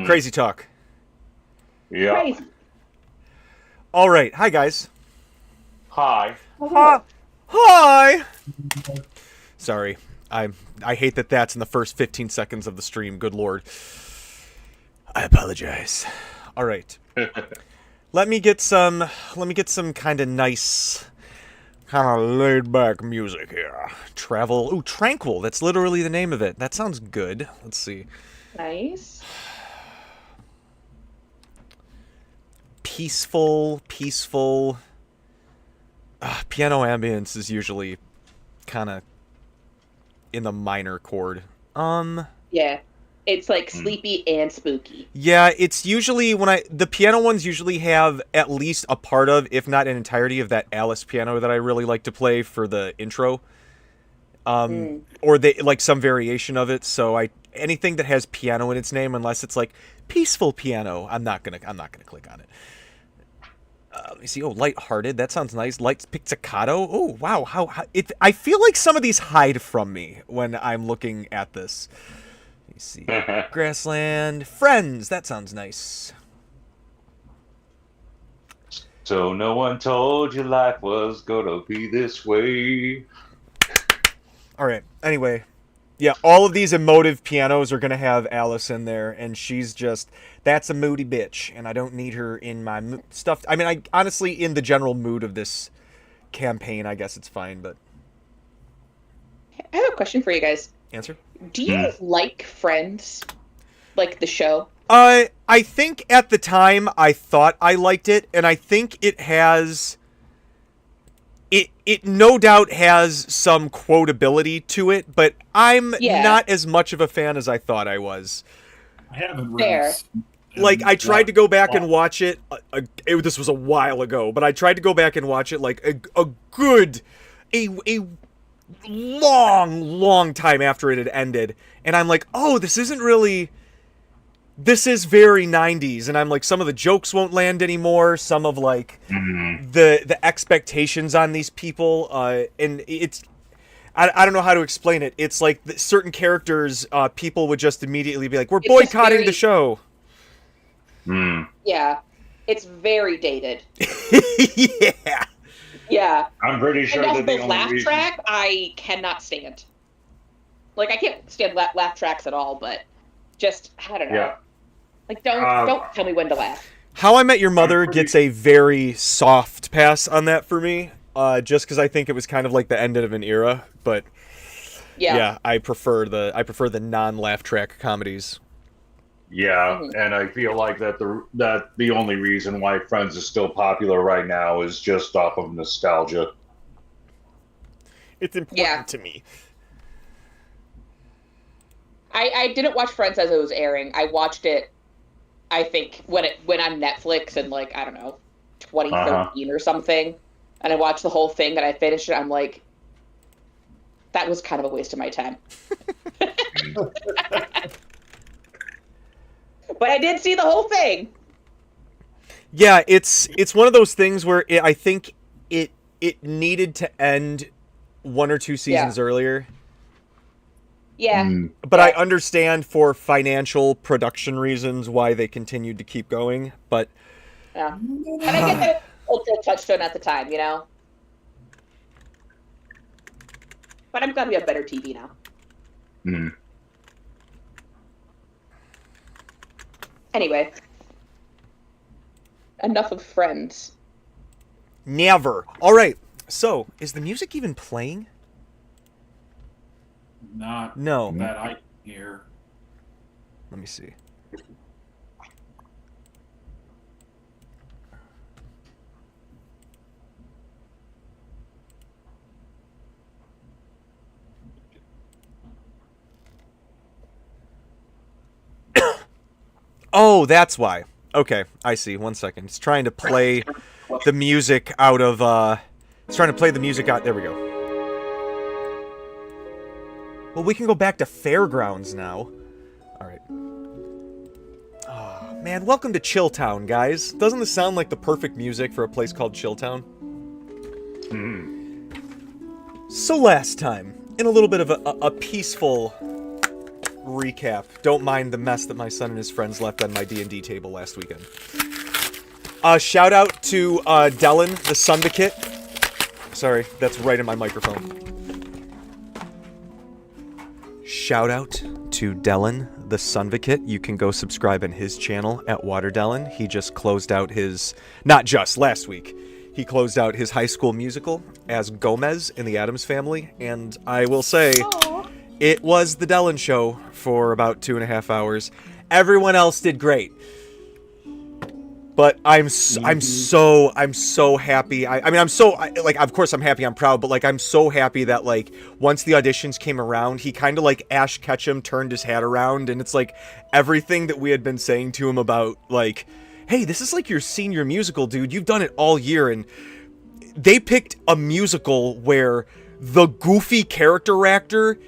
Crazy talk. Yeah. Crazy. All right. Hi, guys. Hi. Hi. Hi. Sorry. I hate that that's in the first 15 seconds of the stream. Good lord. I apologize. All right. Let me get some kind of nice, kind of laid back music here. Travel. Ooh, Tranquil. That's literally the name of it. That sounds good. Let's see. Nice. Peaceful. Piano ambience is usually kind of in the minor chord. Yeah. It's like sleepy and spooky. Yeah, it's usually the piano ones usually have at least a part of, if not an entirety of that Alice piano that I really like to play for the intro. Or they like some variation of it. So anything that has piano in its name, unless it's like peaceful piano, I'm not gonna click on it. Let me see. Oh, lighthearted. That sounds nice. Light pizzicato. Oh, wow. I feel like some of these hide from me when I'm looking at this. Let me see. Grassland. Friends. That sounds nice. So no one told you life was gonna be this way. All right. Anyway. Yeah, all of these emotive pianos are going to have Alice in there, and she's just, that's a moody bitch, and I don't need her in my stuff. I mean, I honestly, in the general mood of this campaign, I guess it's fine, but... I have a question for you guys. Answer? Do you like Friends? Like the show? I think at the time I thought I liked it, and I think it has... It no doubt has some quotability to it, but I'm not as much of a fan as I thought I was. I haven't Fair. read. Like, I tried to go back and watch it. This was a while ago, but I tried to go back and watch it like a long time after it had ended. And I'm like, oh, this isn't really... This is very 90s, and I'm like, some of the jokes won't land anymore. Some of like the expectations on these people, and it's I don't know how to explain it. It's like certain characters, people would just immediately be like, "We're boycotting the show." Yeah, it's very dated. Yeah. Yeah. I'm pretty sure and that the also only laugh reason... track, I cannot stand. Like, I can't stand laugh tracks at all, but just, I don't know. Yeah. Like, don't tell me when to laugh. How I Met Your Mother gets a very soft pass on that for me, just because I think it was kind of like the end of an era. But yeah, I prefer the non-laugh track comedies. Yeah, and I feel like that the only reason why Friends is still popular right now is just off of nostalgia. It's important to me. I didn't watch Friends as it was airing. I watched it, I think, when it went on Netflix in, like, I don't know, 2013 or something. And I watched the whole thing, and I finished it. I'm like, that was kind of a waste of my time. But I did see the whole thing. Yeah, it's one of those things where I think it needed to end 1 or 2 seasons earlier. Yeah. But I understand for financial production reasons why they continued to keep going, but... Yeah. And I get that cultural touchstone at the time, you know? But I'm glad we have better TV now. Anyway. Enough of Friends. Never. All right. So, is the music even playing? Not No. that I can hear. Let me see. Oh, that's why. Okay, I see. 1 second. It's trying to play the music out of, It's trying to play the music out... There we go. Well, we can go back to Fairgrounds now. Alright. Oh, man, welcome to Chilltown, guys. Doesn't this sound like the perfect music for a place called Chilltown? So last time, in a little bit of a peaceful recap. Don't mind the mess that my son and his friends left on my D&D table last weekend. Shout out to Dellen, the Sundicate. Sorry, that's right in my microphone. Shout out to Dellen, the Sunvicate. You can go subscribe on his channel at Waterdellen. He just closed out his, not just last week, he closed out his High School Musical as Gomez in the Addams Family, and I will say, it was the Dellen show for about 2.5 hours. Everyone else did great. But I'm so happy. I mean, of course I'm happy, I'm proud, but, like, I'm so happy that, like, once the auditions came around, he kind of, like, Ash Ketchum turned his hat around, and it's, like, everything that we had been saying to him about, like, hey, this is, like, your senior musical, dude. You've done it all year, and they picked a musical where the goofy character actor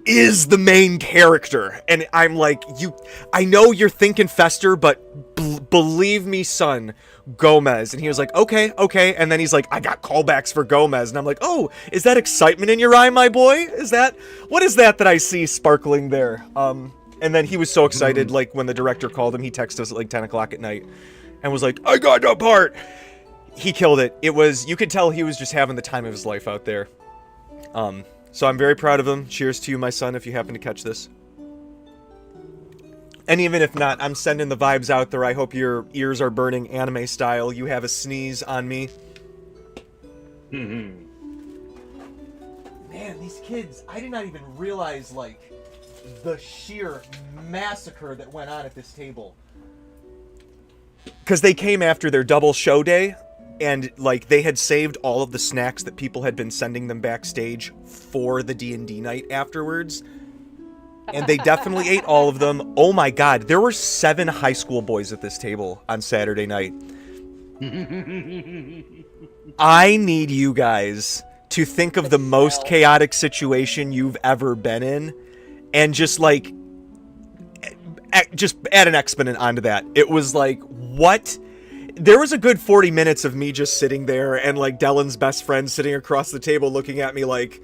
is the main character, and I'm like, I know you're thinking Fester, but believe me, son, Gomez. And he was like, okay, and then he's like, I got callbacks for Gomez, and I'm like, oh, is that excitement in your eye, my boy? What is that I see sparkling there? And then he was so excited, like, when the director called him, he texted us at like 10 o'clock at night, and was like, I got the part! He killed it. You could tell he was just having the time of his life out there. So I'm very proud of him. Cheers to you, my son, if you happen to catch this. And even if not, I'm sending the vibes out there. I hope your ears are burning anime style. You have a sneeze on me. Man, these kids, I did not even realize, like, the sheer massacre that went on at this table. Because they came after their double show day, and, like, they had saved all of the snacks that people had been sending them backstage for the D&D night afterwards. And they definitely ate all of them. Oh my god, there were 7 high school boys at this table on Saturday night. I need you guys to think of the most chaotic situation you've ever been in, and just, like, just add an exponent onto that. It was like, what? There was a good 40 minutes of me just sitting there, and, like, Dellen's best friend sitting across the table looking at me like...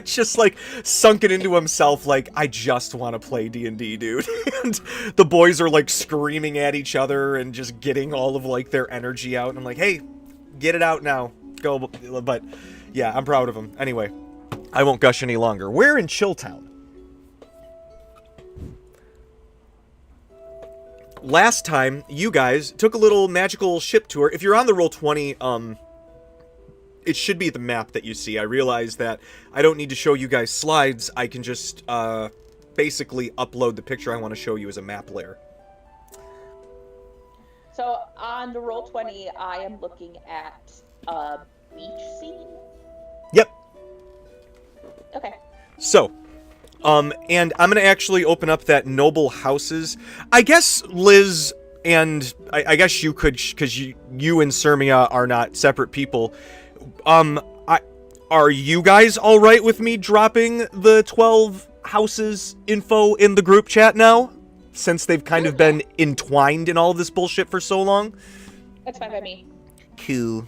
just, like, sunken into himself, like, I just want to play D&D, dude. And the boys are, like, screaming at each other and just getting all of, like, their energy out. And I'm like, hey, get it out now. Go. But, yeah, I'm proud of them. Anyway, I won't gush any longer. We're in Chilltown. Last time, you guys took a little magical ship tour. If you're on the Roll20, it should be the map that you see. I realize that I don't need to show you guys slides. I can just basically upload the picture I want to show you as a map layer. So on the Roll20, I am looking at a beach scene. Yep. Okay. So, and I'm going to actually open up that Noble Houses. I guess Liz and I guess you could, because you and Sermia are not separate people. Are you guys all right with me dropping the 12 houses info in the group chat now? Since they've kind of been entwined in all of this bullshit for so long? That's fine by me. Cool.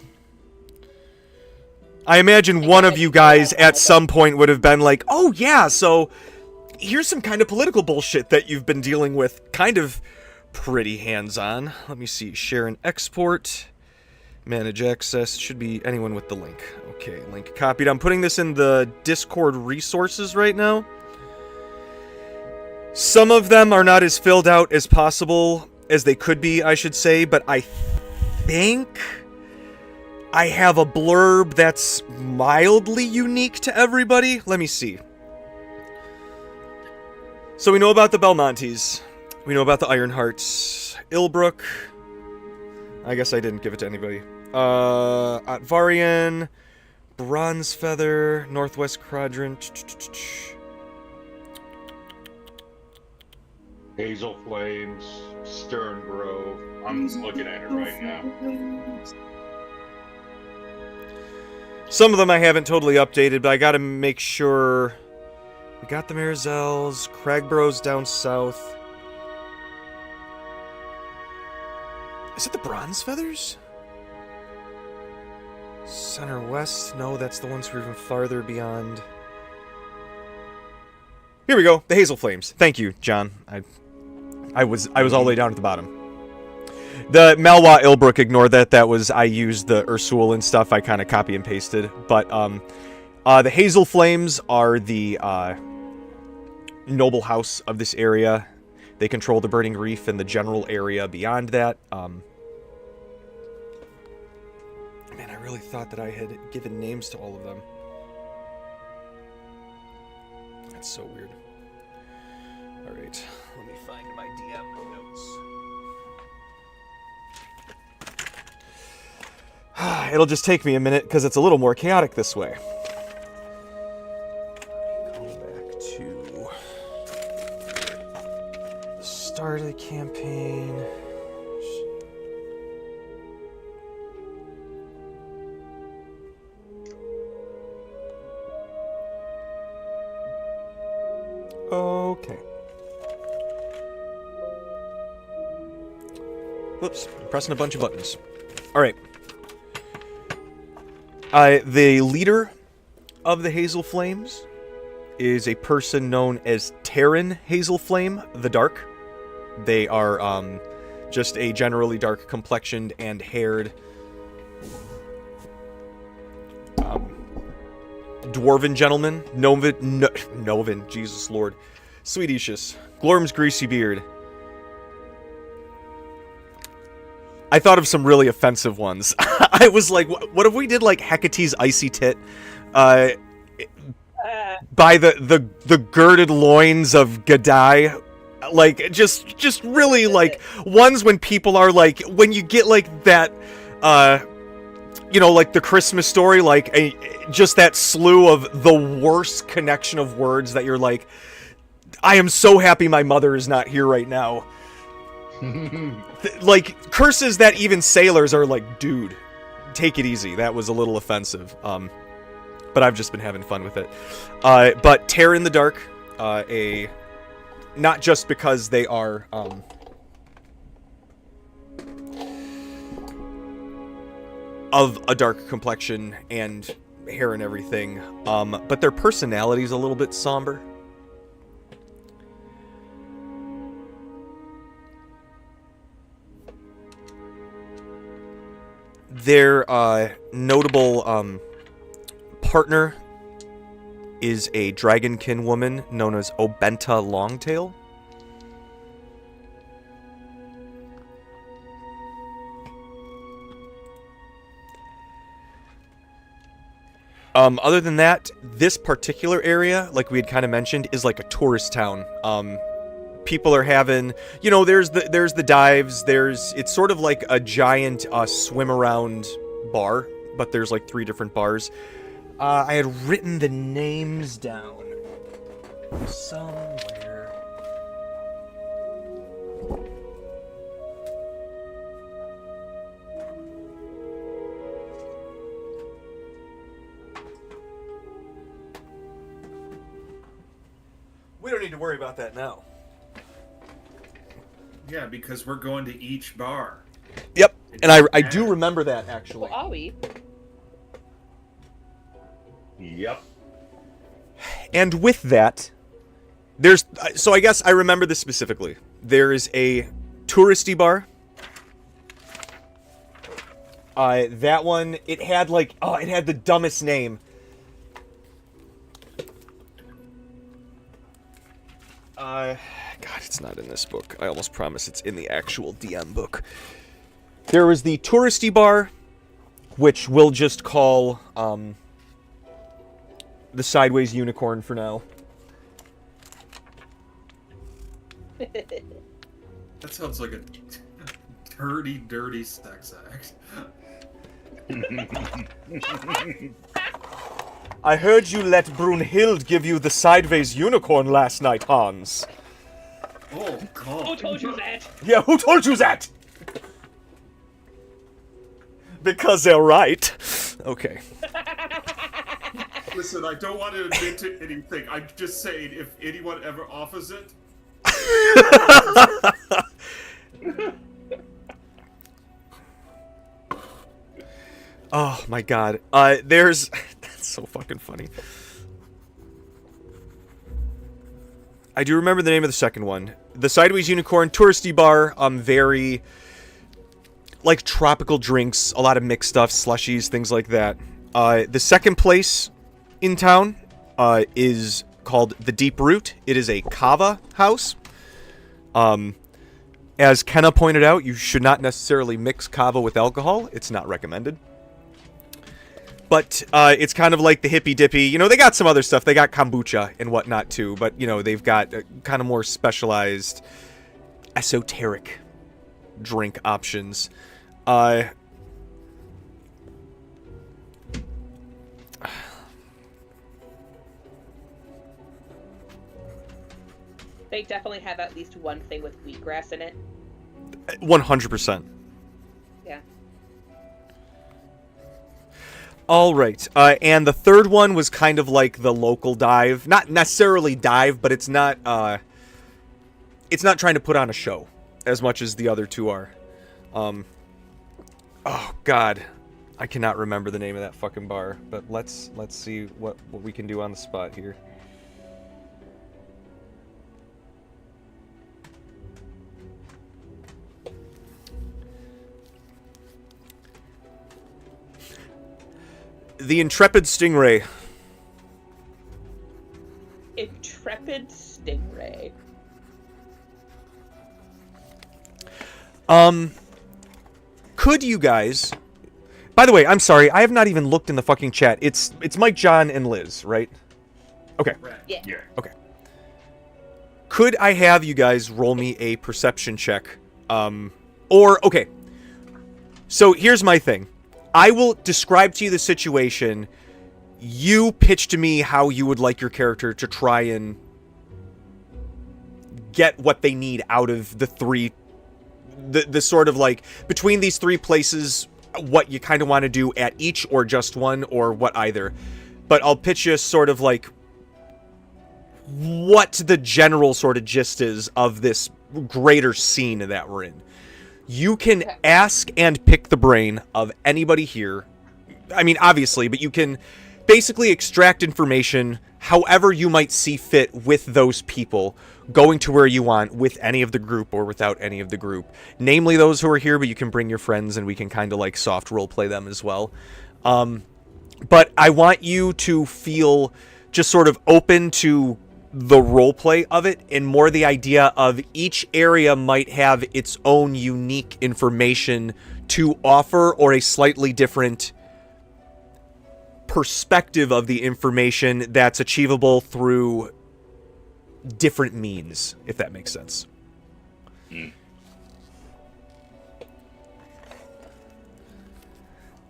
I imagine one of you guys at some point would have been like, oh yeah, so here's some kind of political bullshit that you've been dealing with. Kind of pretty hands-on. Let me see. Share and export. Manage access. Should be anyone with the link. Okay, link copied. I'm putting this in the Discord resources right now. Some of them are not as filled out as possible as they could be, I should say, but I think I have a blurb that's mildly unique to everybody. Let me see. So we know about the Belmontes. We know about the Ironhearts. Ilbrook. I guess I didn't give it to anybody. Atvarian, Bronze Feather, Northwest Quadrant. Hazel Flames, Stern Grove. I'm looking at it right now. Some of them I haven't totally updated, but I gotta make sure. We got the Marizels, Cragborough's down south. Is it the Bronze Feathers? Center West? No, that's the ones who are even farther beyond. Here we go. The Hazel Flames. Thank you, John. I was all the way down at the bottom. The Malwa Ilbrook, ignore that. That was, I used the Ursul and stuff. I kind of copy and pasted. But the Hazel Flames are the noble house of this area. They control the Burning Reef and the general area beyond that. Man, I really thought that I had given names to all of them. That's so weird. All right, let me find my DM notes. It'll just take me a minute because it's a little more chaotic this way. Go back to the start of the campaign. Okay. Whoops, I'm pressing a bunch of buttons. Alright. The leader of the Hazel Flames is a person known as Terran Hazel Flame the Dark. They are just a generally dark complexioned and haired dwarven gentleman. Novin, Jesus Lord. Sweeticious. Glorm's greasy beard. I thought of some really offensive ones. I was like, what if we did like Hecate's icy tit? By the girded loins of Gadai. Like, just really like ones when people are like, when you get like that, you know, like the Christmas Story, like just that slew of the worst connection of words that you're like, I am so happy my mother is not here right now. Like curses that even sailors are like, dude, take it easy. That was a little offensive. But I've just been having fun with it. But Terror in the Dark, not just because they are of a dark complexion and hair and everything, but their personality is a little bit somber. Their notable partner is a dragonkin woman known as Obenta Longtail. Other than that, this particular area, like we had kind of mentioned, is like a tourist town. People are having, you know, there's the dives, it's sort of like a giant swim around bar, but there's like 3 different bars. I had written the names down somewhere. We don't need to worry about that now. Yeah, because we're going to each bar. Yep, and I do remember that, actually. Well, are we? Yep. And with that, there's... So I guess I remember this specifically. There is a touristy bar. That one, it had like... Oh, it had the dumbest name. God, it's not in this book. I almost promise it's in the actual DM book. There was the touristy bar, which we'll just call the Sideways Unicorn for now. That sounds like a dirty sex act. I heard you let Brunhild give you the Sideways Unicorn last night, Hans. Oh, God. Who told you that? Yeah, who told you that? Because they're right. Okay. Listen, I don't want to admit to anything. I'm just saying, if anyone ever offers it... Oh, my God. There's... That's so fucking funny. I do remember the name of the second one. The Sideways Unicorn, touristy bar, very, like, tropical drinks, a lot of mixed stuff, slushies, things like that. The second place in town is called The Deep Root. It is a kava house. As Kenna pointed out, you should not necessarily mix kava with alcohol. It's not recommended. But it's kind of like the hippy dippy. You know, they got some other stuff. They got kombucha and whatnot too. But, you know, they've got kind of more specialized, esoteric drink options. They definitely have at least one thing with wheatgrass in it. 100%. Yeah. All right. And the third one was kind of like the local dive. Not necessarily dive, but it's not trying to put on a show as much as the other two are. Oh, God. I cannot remember the name of that fucking bar. But let's see what we can do on the spot here. The Intrepid Stingray. Intrepid Stingray. Could you guys... By the way, I'm sorry, I have not even looked in the fucking chat. It's Mike, John, and Liz, right? Okay. Right. Yeah. Okay. Could I have you guys roll me a perception check? Okay. So here's my thing. I will describe to you the situation. You pitch to me how you would like your character to try and get what they need out of the three... The sort of like... Between these three places, what you kind of want to do at each, or just one, or what either. But I'll pitch you sort of like... what the general sort of gist is of this greater scene that we're in. You can ask and pick the brain of anybody here. I mean, obviously, but you can basically extract information however you might see fit with those people, going to where you want with any of the group or without any of the group. Namely those who are here, but you can bring your friends and we can kind of like soft role play them as well. But I want you to feel just sort of open to the roleplay of it, and more the idea of each area might have its own unique information to offer, or a slightly different perspective of the information that's achievable through different means, if that makes sense.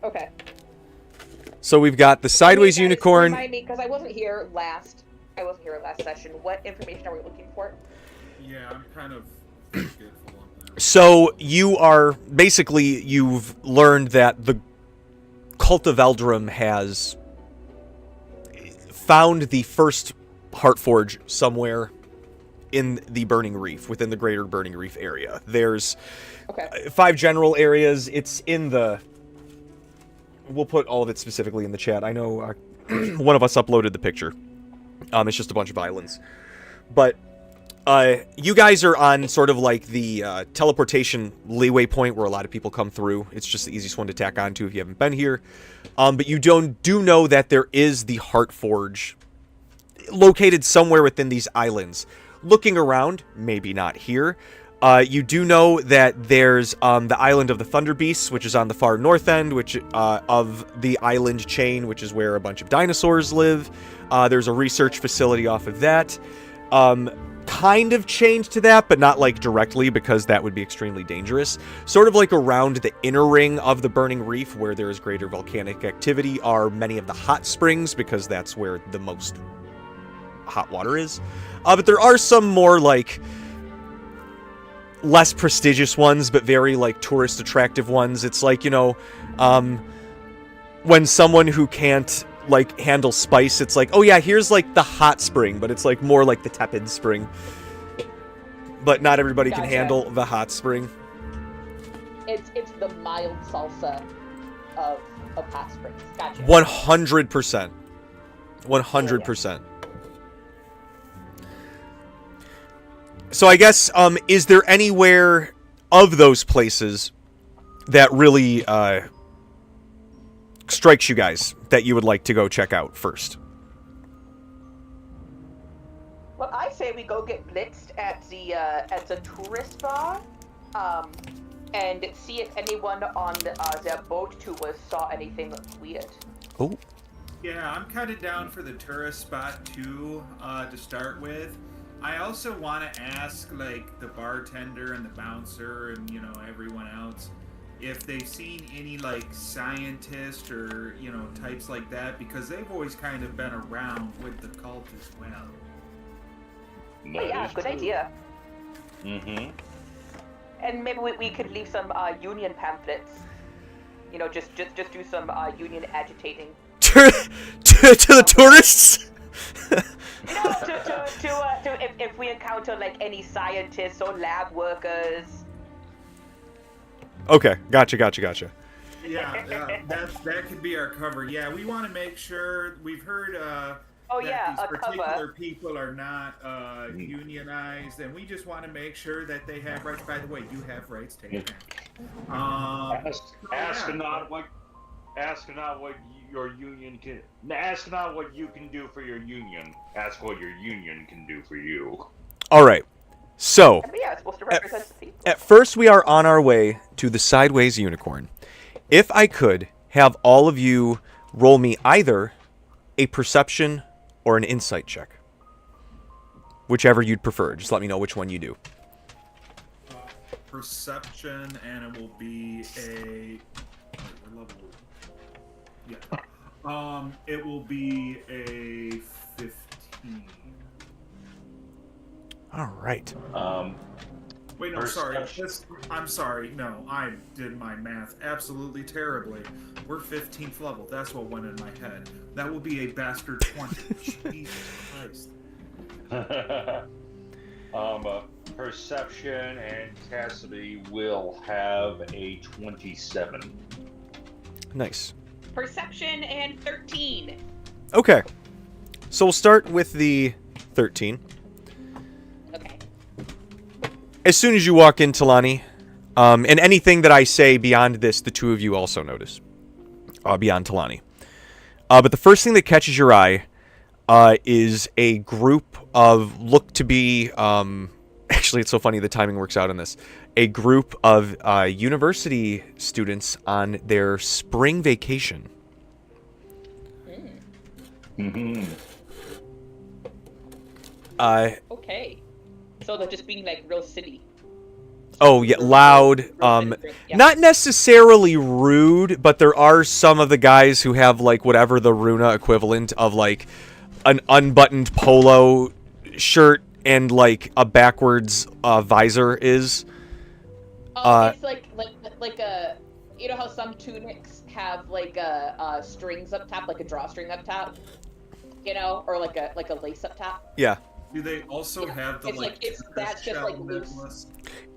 Okay. So we've got the Sideways Guys, Unicorn. Remind me, because I wasn't here last session. What information are we looking for? Yeah, I'm kind of forgetful on that. So you are basically, you've learned that the Cult of Veldaraam has found the first Heartforge somewhere in the Burning Reef, within the greater Burning Reef area. There's 5 general areas. It's in the... We'll put all of it specifically in the chat. I know one of us uploaded the picture. It's just a bunch of islands. But you guys are on sort of like the teleportation leeway point where a lot of people come through. It's just the easiest one to tack onto if you haven't been here. But you do know that there is the Heartforge located somewhere within these islands. Looking around, maybe not here. You do know that there's the island of the Thunder Beasts, which is on the far north end, which of the island chain, which is where a bunch of dinosaurs live. There's a research facility off of that. Kind of chained to that, but not like directly, because that would be extremely dangerous. Sort of like around the inner ring of the Burning Reef, where there is greater volcanic activity, are many of the hot springs, because that's where the most hot water is. But there are some more like less prestigious ones, but very like tourist attractive ones. It's like, you know, when someone who can't like handle spice, it's like, oh yeah, here's like the hot spring, but it's like more like the tepid spring. But not everybody can handle the hot spring. It's the mild salsa of hot springs. Gotcha. 100%. 100%. So I guess, is there anywhere of those places that really strikes you guys that you would like to go check out first? Well, I say we go get blitzed at the tourist bar, and see if anyone on their boat to us saw anything weird. Oh. Yeah, I'm kind of down for the tourist spot too, to start with. I also want to ask, like, the bartender and the bouncer and, you know, everyone else if they've seen any, like, scientists or, you know, types like that, because they've always kind of been around with the cult as well. Oh, yeah, good idea. Mm-hmm. And maybe we could leave some union pamphlets. You know, just do some union agitating. To the tourists? You know, if we encounter like any scientists or lab workers. Okay, gotcha. Yeah, that could be our cover. Yeah, we want to make sure we've heard that these particular people are not unionized, and we just want to make sure that they have rights. By the way, you have rights. Take it. Ask not what your union can. Ask not what you can do for your union. Ask what your union can do for you. All right. So, Yeah, it's supposed to represent the people. at first we are on our way to the Sideways Unicorn. If I could have all of you roll me either a perception or an insight check. Whichever you'd prefer. Just let me know which one you do. Perception, and it will be a. Wait, we're level. Yeah. It will be a 15. All right. Wait, no, sorry. I'm sorry. No, I did my math absolutely terribly. We're 15th level. That's what went in my head. That will be a bastard 20. Jesus Christ. Perception and Cassidy will have a 27. Nice. Perception and 13. Okay. So we'll start with the 13. Okay. As soon as you walk in, Talani, and anything that I say beyond this, the two of you also notice. Beyond Talani. But the first thing that catches your eye is a group of, look to be, actually it's so funny the timing works out in this, a group of university students on their spring vacation. Mm-hmm. Okay. So they're just being like real silly. Oh yeah, loud. Not necessarily rude, but there are some of the guys who have like whatever the Runa equivalent of like an unbuttoned polo shirt and like a backwards visor is. It's like a, you know how some tunics have like a strings up top, like a drawstring up top, you know, or like a lace up top. Yeah. Do they also have the that's just like loose. necklace?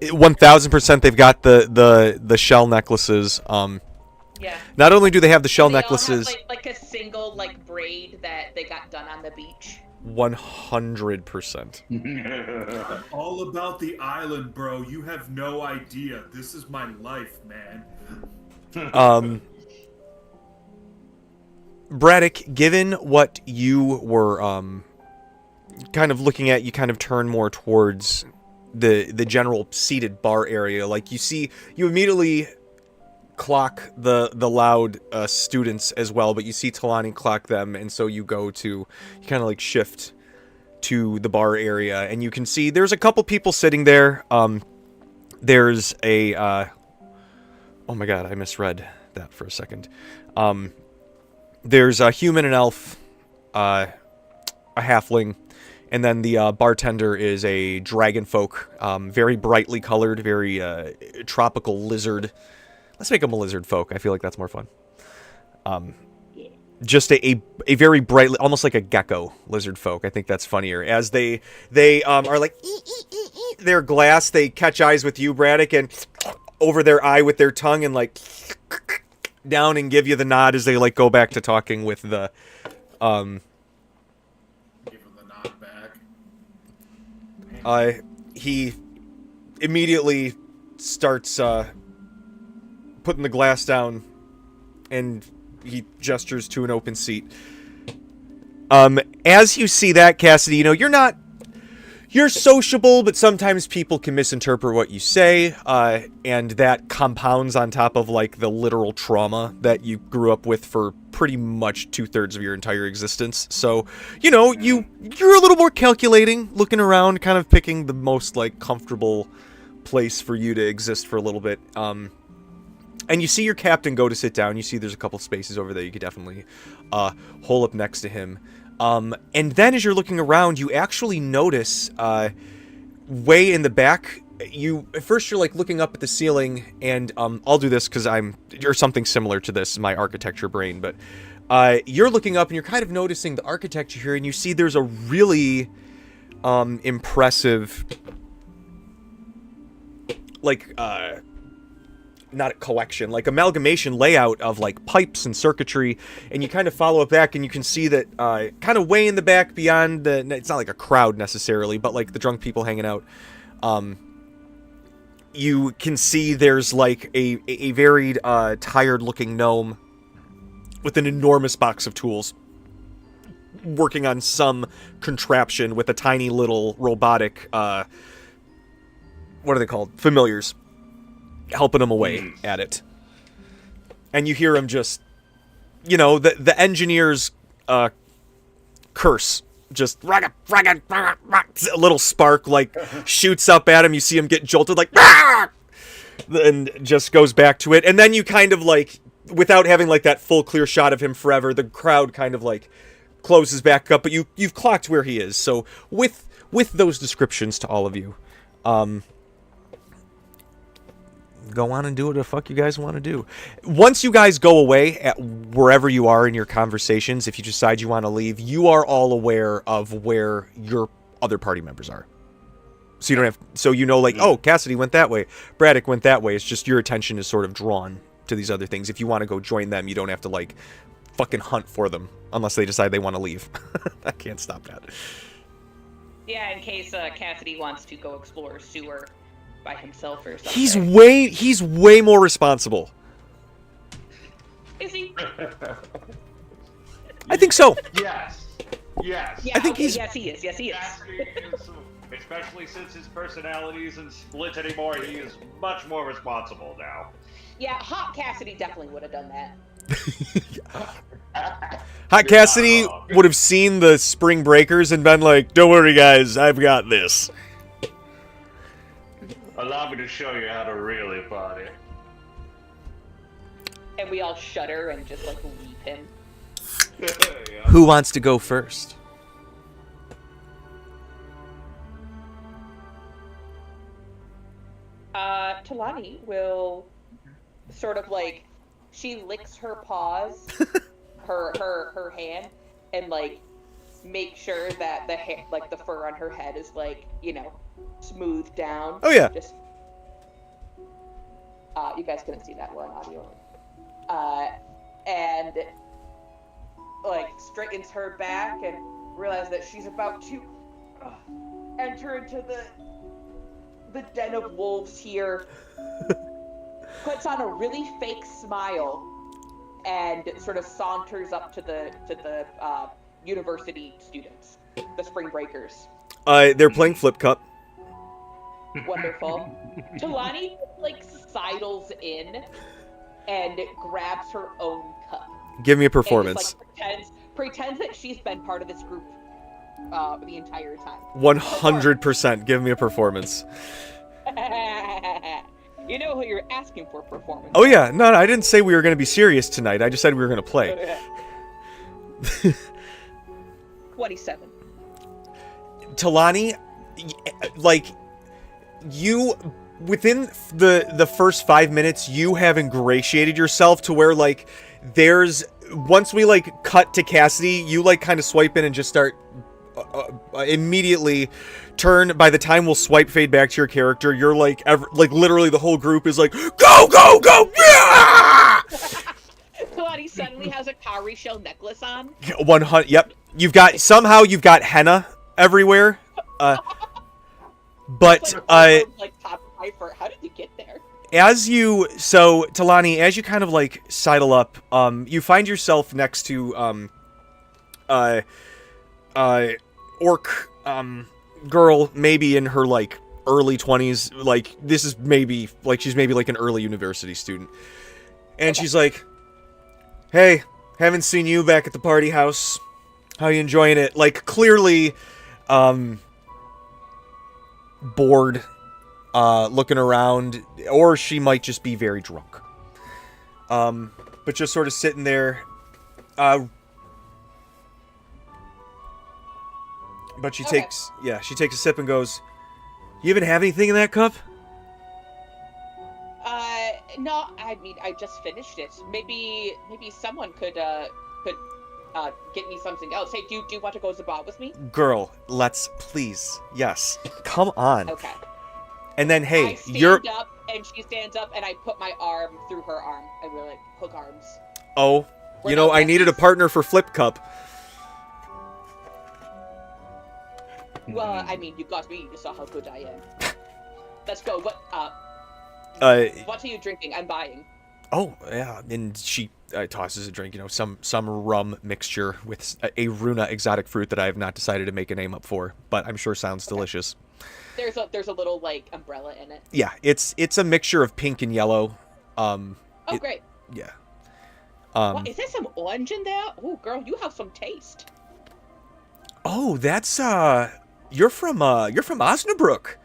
1000% they've got the shell necklaces. Yeah. Not only do they have the shell They all necklaces, have, like a single like braid that they got done on the beach. 100%. I'm all about the island, bro. You have no idea. This is my life, man. Braddock, given what you were kind of looking at, you kind of turn more towards the general seated bar area. Like you immediately clock the loud students as well, but you see Talani clock them, and so you kind of like shift to the bar area, and you can see there's a couple people sitting there. There's a oh my god, I misread that for a second. There's a human, an elf, a halfling, and then the bartender is a dragon folk, very brightly colored, very tropical lizard. Let's make him a lizard folk. I feel like that's more fun. Just a very bright, almost like a gecko lizard folk. I think that's funnier. As they are like their glass, they catch eyes with you, Braddock, and over their eye with their tongue, and like down and give you the nod as they like go back to talking with the Give him the nod back. he immediately starts putting the glass down, and he gestures to an open seat. As you see that, Cassidy, you're sociable, but sometimes people can misinterpret what you say, and that compounds on top of, like, the literal trauma that you grew up with for pretty much 2/3 of your entire existence. So, you're a little more calculating, looking around, kind of picking the most, like, comfortable place for you to exist for a little bit. And you see your captain go to sit down. You see there's a couple spaces over there you could definitely hole up next to him. And then as you're looking around, you actually notice way in the back, you're like looking up at the ceiling, and I'll do this because or something similar to this, my architecture brain, but you're looking up and you're kind of noticing the architecture here, and you see there's a really impressive, like, not a collection, like amalgamation layout of like pipes and circuitry, and you kind of follow it back, and you can see that kind of way in the back beyond it's not like a crowd necessarily, but like the drunk people hanging out, you can see there's like a very tired looking gnome with an enormous box of tools working on some contraption with a tiny little robotic what are they called, familiars, helping him away at it. And you hear him just, the engineer's curse, just a little spark like shoots up at him. You see him get jolted like, and just goes back to it. And then you kind of like, without having like that full clear shot of him forever, the crowd kind of like closes back up, but you've clocked where he is. So with those descriptions to all of you, go on and do what the fuck you guys want to do. Once you guys go away at wherever you are in your conversations, if you decide you want to leave, you are all aware of where your other party members are. So you don't have, like, oh, Cassidy went that way, Braddock went that way. It's just your attention is sort of drawn to these other things. If you want to go join them, you don't have to like fucking hunt for them unless they decide they want to leave. I can't stop that. Yeah, in case Cassidy wants to go explore a sewer by himself or something. He's way more responsible. Is he? I think so. Yes. Yeah, I think he's. Yes, he is. Yes, he is. Especially since his personality isn't split anymore, he is much more responsible now. Yeah, Hot Cassidy definitely would have done that. Hot Cassidy would have seen the Spring Breakers and been like, "Don't worry, guys, I've got this." Allow me to show you how to really party. And we all shudder and just like leave him. Yeah. Who wants to go first? Talani will sort of like, she licks her paws, her hand, and like make sure that the hair, like the fur on her head is like, smoothed down. Oh yeah. Just you guys couldn't see that, we're on audio. And like straightens her back and realizes that she's about to enter into the den of wolves here. Puts on a really fake smile and sort of saunters up to the university students, the Spring Breakers. They're playing Flip Cup. Wonderful. Talani like sidles in and grabs her own cup. Give me a performance. And just, like, pretends that she's been part of this group the entire time. 100%. Give me a performance. You know who you're asking for performance. Oh yeah, no, I didn't say we were going to be serious tonight. I just said we were going to play. 27. Talani, like, you, within the first 5 minutes, you have ingratiated yourself to where, like, once we, like, cut to Cassidy, you, like, kind of swipe in and just start immediately turn. By the time we'll swipe fade back to your character, you're, like, literally the whole group is like, go, go, go, yeah! Talani suddenly has a cowrie shell necklace on. 100, yep. You've got henna everywhere. But like top right for how did you get there? Talani, as you kind of like sidle up, you find yourself next to orc girl, maybe in her like early 20s. Like this is maybe like she's maybe like an early university student, and she's like, "Hey, haven't seen you back at the party house. How you enjoying it?" Like clearly, bored, looking around, or she might just be very drunk. But just sort of sitting there. But she takes a sip and goes, "You even have anything in that cup?" No, I mean, I just finished it. Maybe someone could get me something else. Hey, do you want to go to the bar with me? Girl, let's please. Yes. Come on. Okay. And then, hey, I stand up, and she stands up, and I put my arm through her arm. I really like hook arms. Oh, I needed a partner for Flip Cup. Well, I mean, you got me. You saw how good I am. Let's go. What are you drinking? I'm buying. Oh, yeah. And she tosses a drink, some rum mixture with a Runa exotic fruit that I have not decided to make a name up for, but I'm sure sounds delicious. There's a little, like, umbrella in it. Yeah, it's a mixture of pink and yellow. Great. Yeah. What, is there some orange in there? Oh, girl, you have some taste. Oh, that's, you're from Osnabrück.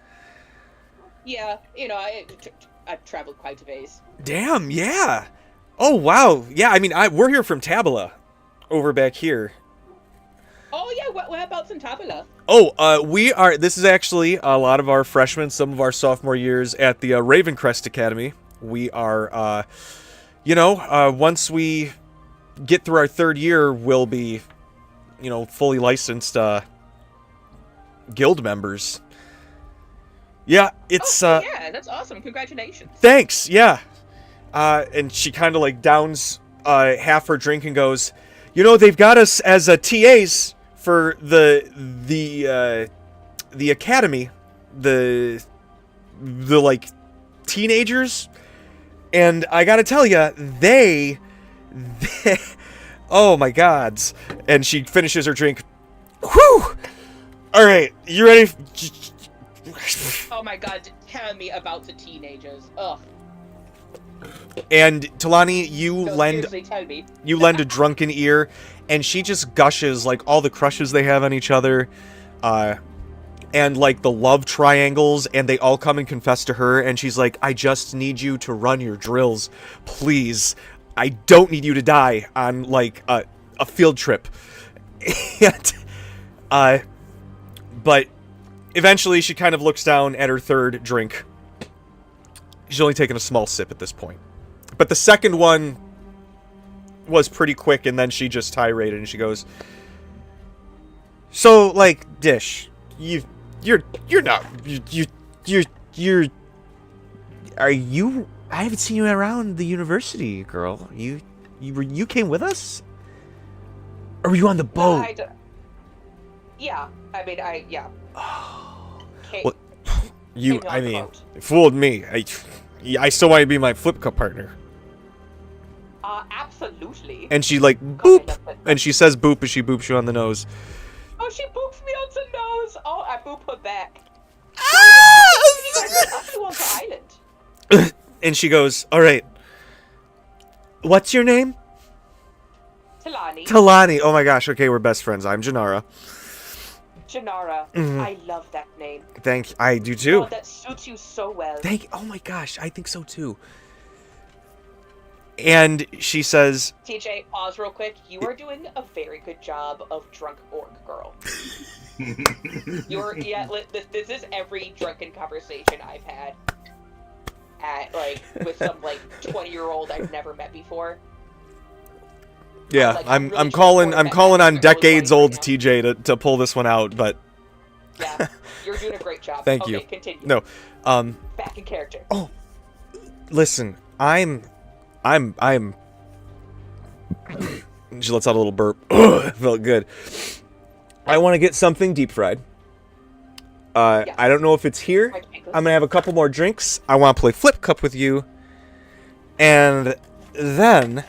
Yeah, I've traveled quite a ways. Damn, yeah. Oh, wow. Yeah, I mean, we're here from Tabula, over back here. Oh, yeah, whereabouts in Tabula? Oh, this is actually a lot of our freshmen, some of our sophomore years at the Ravencrest Academy. We are, once we get through our third year, we'll be, fully licensed, guild members. Yeah, it's, yeah, that's awesome. Congratulations. Thanks, yeah. And she kind of, like, downs, half her drink and goes, they've got us as, TAs for the academy, the like, teenagers, and I gotta tell you, they oh my gods. And she finishes her drink. Whew! Alright, you ready? Oh my god, tell me about the teenagers. Ugh. And Talani, you lend a drunken ear, and she just gushes like all the crushes they have on each other, and like the love triangles, and they all come and confess to her, and she's like, "I just need you to run your drills, please. I don't need you to die on like a field trip." And but eventually she kind of looks down at her third drink. She's only taken a small sip at this point. But the second one was pretty quick, and then she just tiraded, and she goes, "So, like, Dish, you're not, are you, I haven't seen you around the university, girl. You came with us? Or were you on the boat?" Yeah, I mean, yeah. Well, it fooled me. I still want to be my Flip Cup partner. Absolutely. And she like boop, and she says boop as she boops you on the nose. Oh, she boops me on the nose. Oh, I boop her back. Island. And she goes, "All right. What's your name?" Talani. Talani. Oh my gosh. Okay, we're best friends. I'm Janara. Janara. Mm-hmm. I love that name. I do too. Oh, that suits you so well. Oh my gosh, I think so too. And she says, TJ, pause real quick. You are doing a very good job of drunk orc girl. This is every drunken conversation I've had with some 20-year-old I've never met before. Yeah, I'm I'm calling on decades old TJ to pull this one out, but yeah, you're doing a great job. Thank you. Continue. No, back in character. Oh, listen, I'm. She lets out a little burp. It felt good. I want to get something deep fried. Yes. I don't know if it's here. I'm gonna have a couple more drinks. I want to play Flip Cup with you, and then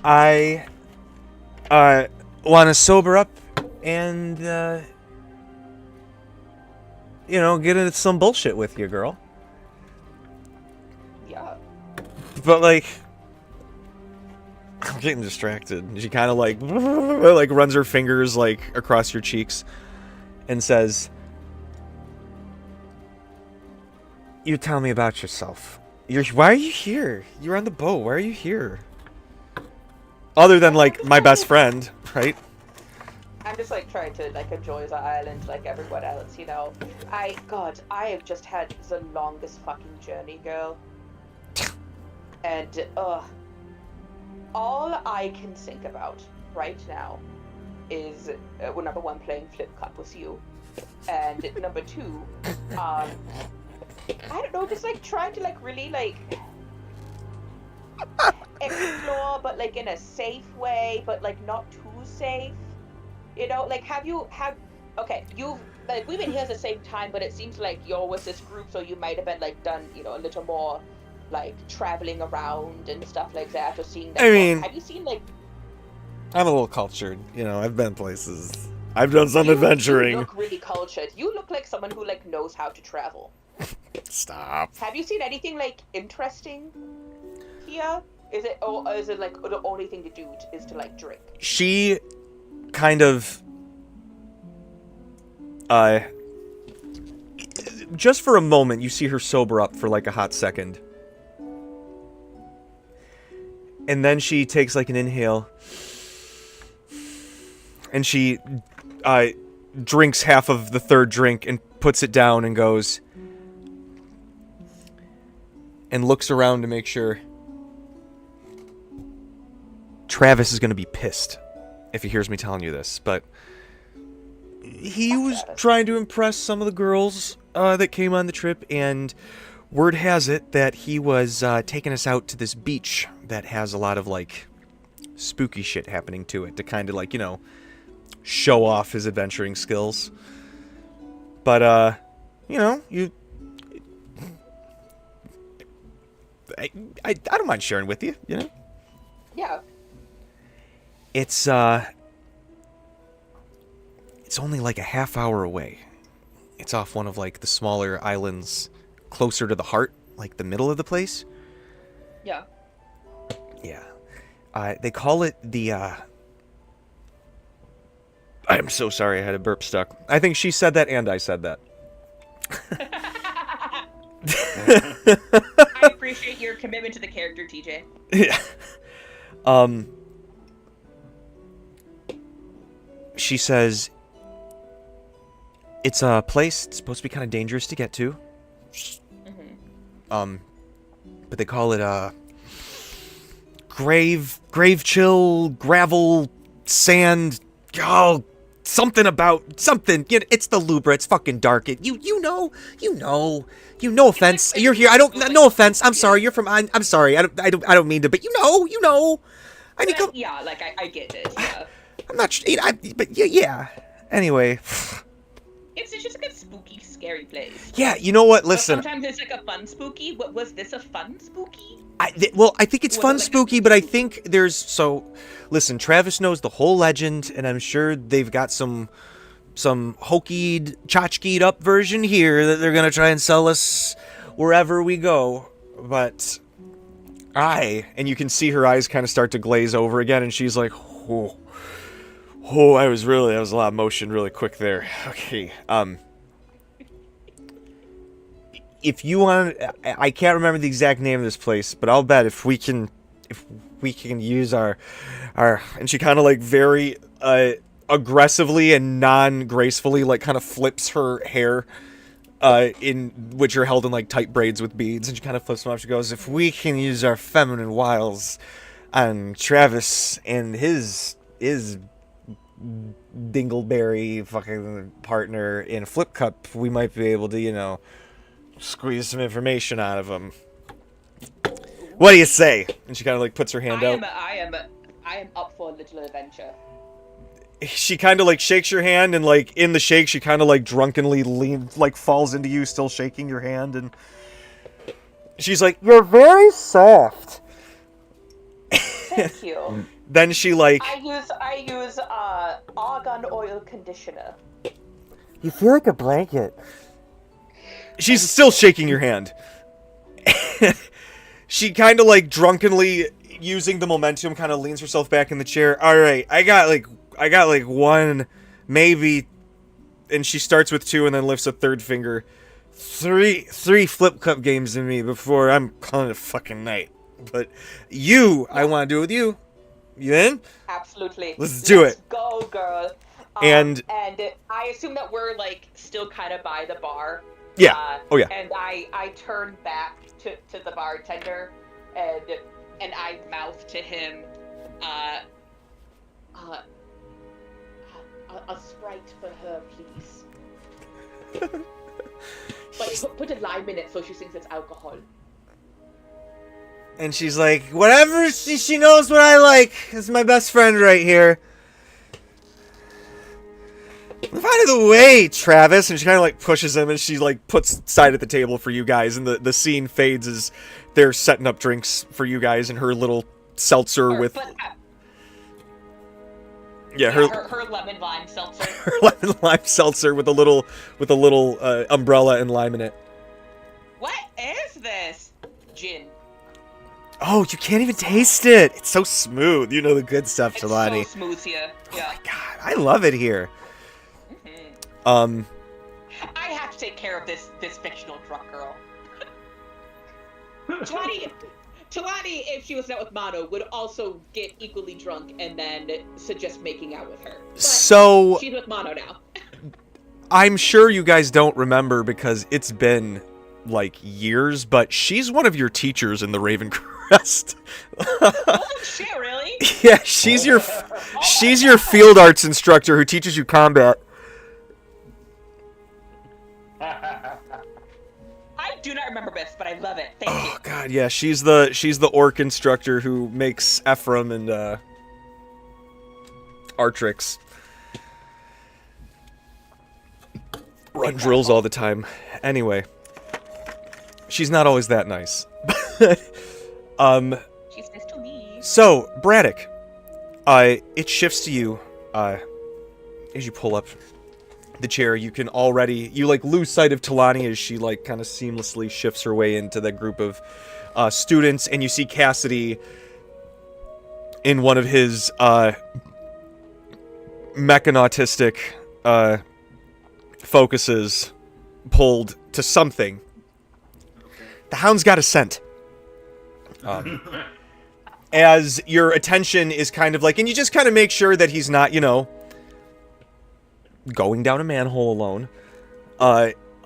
I want to sober up and get into some bullshit with you, girl. Yeah. But like, I'm getting distracted. She kind of like runs her fingers like across your cheeks and says, "You tell me about yourself. Why are you here? You're on the boat. Why are you here? Other than like my best friend, right?" I'm just like trying to like enjoy the island like everyone else, you know. I have just had the longest fucking journey, girl. And all I can think about right now is well, number one, playing Flip Cup with you, and number two, I don't know, just like trying to like really like explore, but like in a safe way, but like not too safe. You know, like you've like we've been here at the same time, but it seems like you're with this group, so you might have been like done, you know, a little more like traveling around and stuff like that, or seeing. I mean, have you seen like? I'm a little cultured, you know. I've been places. I've done some adventuring. You look really cultured. You look like someone who like knows how to travel. Stop. Have you seen anything like interesting here? Is it like the only thing to do is to like drink? She kind of just for a moment you see her sober up for like a hot second, and then she takes like an inhale and she drinks half of the third drink and puts it down and goes and looks around to make sure. Travis is going to be pissed if he hears me telling you this, but he was trying to impress some of the girls that came on the trip, and word has it that he was taking us out to this beach that has a lot of like spooky shit happening to it to kind of like, you know, show off his adventuring skills. But you know, I don't mind sharing with you, you know? Yeah. It's only like a half hour away. It's off one of like the smaller islands closer to the heart, like the middle of the place. Yeah. Yeah. They call it the I'm so sorry, I had a burp stuck. I think she said that and I said that. I appreciate your commitment to the character, TJ. Yeah. She says it's a place it's supposed to be kind of dangerous to get to. Mm-hmm. But they call it grave chill, gravel, sand, something about something. You know, it's the Lubra. It's fucking dark. You know. No offense. You're here. No offense. I'm sorry. You're from. I'm sorry. I don't mean to. But you know. I need to. Yeah, like I get it. Yeah. I'm not. But yeah. Anyway. It's just like a spooky, scary place. Yeah. You know what? Listen. But sometimes it's like a fun spooky. What was this? A fun spooky? I think it's fun spooky, but I think there's listen, Travis knows the whole legend, and I'm sure they've got some hokied, tchotchkeyed up version here that they're gonna try and sell us wherever we go. But and you can see her eyes kind of start to glaze over again, and she's like, that was a lot of motion really quick there. Okay, if you want, I can't remember the exact name of this place, but I'll bet if we can use our, and she kind of like very aggressively and non-gracefully like kind of flips her hair, in which are held in like tight braids with beads, and she kind of flips them off. She goes, "If we can use our feminine wiles on Travis and his dingleberry fucking partner in Flip Cup, we might be able to, you know, squeeze some information out of him. What do you say?" And she kind of like puts her hand out. I am up for a little adventure. she kind of like shakes your hand, and like in the shake, she kind of like drunkenly falls into you, still shaking your hand, and she's like, "You're very soft." Thank you. Then she like, I use argan oil conditioner. "You feel like a blanket." She's still shaking your hand. She kind of like drunkenly, using the momentum, kind of leans herself back in the chair. All right, I got like one, maybe, and she starts with 2 and then lifts a third finger. Three flip cup games in me before I'm calling it a fucking night. But you, I want to do it with you. You in? Absolutely. Let's do it. Let's go, girl. And I assume that we're like still kind of by the bar. Yeah. Oh yeah. And I turn back to the bartender, and I mouth to him, a Sprite for her, please. But put a lime in it so she thinks it's alcohol. And she's like, whatever, she knows what I like. This is my best friend right here. Move out of the way, Travis. And she kind of like pushes him, and she like puts side at the table for you guys. And the scene fades as they're setting up drinks for you guys, and her little seltzer with... Yeah, her lemon lime seltzer. Her lemon lime seltzer with a little umbrella and lime in it. What is this? Gin. Oh, you can't even taste it. It's so smooth. You know the good stuff, Jelani. It's so smooth here. Yeah. Oh my god, I love it here. Mm-hmm. I have to take care of this fictional drunk girl. Jelani, if she was not with Mono, would also get equally drunk and then suggest making out with her. But so she's with Mono now. I'm sure you guys don't remember because it's been like years, but she's one of your teachers in the Raven Crest. Oh shit, really? Yeah, she's your field arts instructor who teaches you combat. I do not remember this, but I love it. Thank you. Oh god, yeah, she's the orc instructor who makes Ephraim and Artrix run drills all the time. Anyway, she's not always that nice. She's nice to me. So, Braddock, it shifts to you as you pull up the chair. You can already like lose sight of Talani as she like kind of seamlessly shifts her way into the group of students, and you see Cassidy in one of his mechanautistic focuses pulled to something. The hound's got a scent. As your attention is kind of like, and you just kind of make sure that he's not, going down a manhole alone.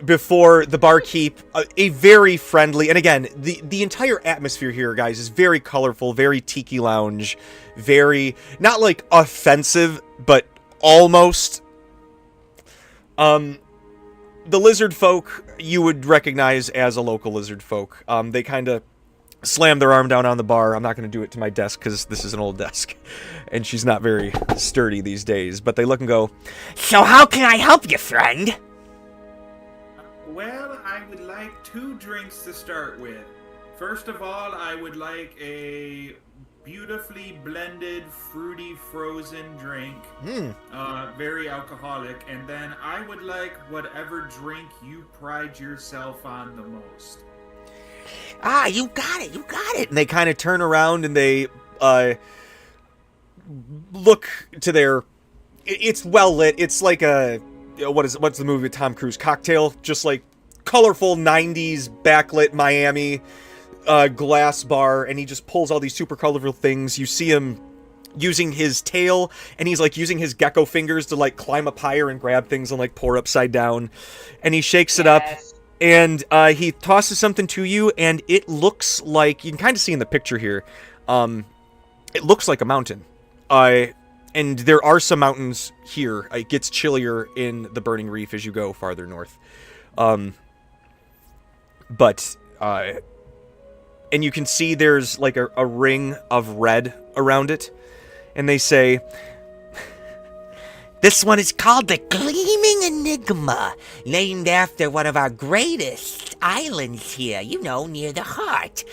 Before the barkeep, a very friendly, and again, the entire atmosphere here, guys, is very colorful, very tiki lounge, very, not like offensive, but almost. The lizard folk you would recognize as a local lizard folk. They kind of slam their arm down on the bar. I'm not going to do it to my desk because this is an old desk, and she's not very sturdy these days. But they look and go, "So how can I help you, friend?" Well, I would like 2 drinks to start with. First of all, I would like a beautifully blended, fruity, frozen drink. Very alcoholic. And then I would like whatever drink you pride yourself on the most. Ah, you got it. And they kind of turn around and they look to their... It's well lit. It's like a... What's the movie with Tom Cruise? Cocktail? Just like colorful 90s backlit Miami glass bar, and he just pulls all these super colorful things. You see him using his tail, and he's like using his gecko fingers to like climb up higher and grab things and like pour upside down. And he shakes it up, and he tosses something to you, and it looks like, you can kind of see in the picture here, it looks like a mountain. And there are some mountains here. It gets chillier in the Burning Reef as you go farther north. And you can see there's like a ring of red around it. And they say, This one is called the Gleaming Enigma, named after one of our greatest islands here, you know, near the heart.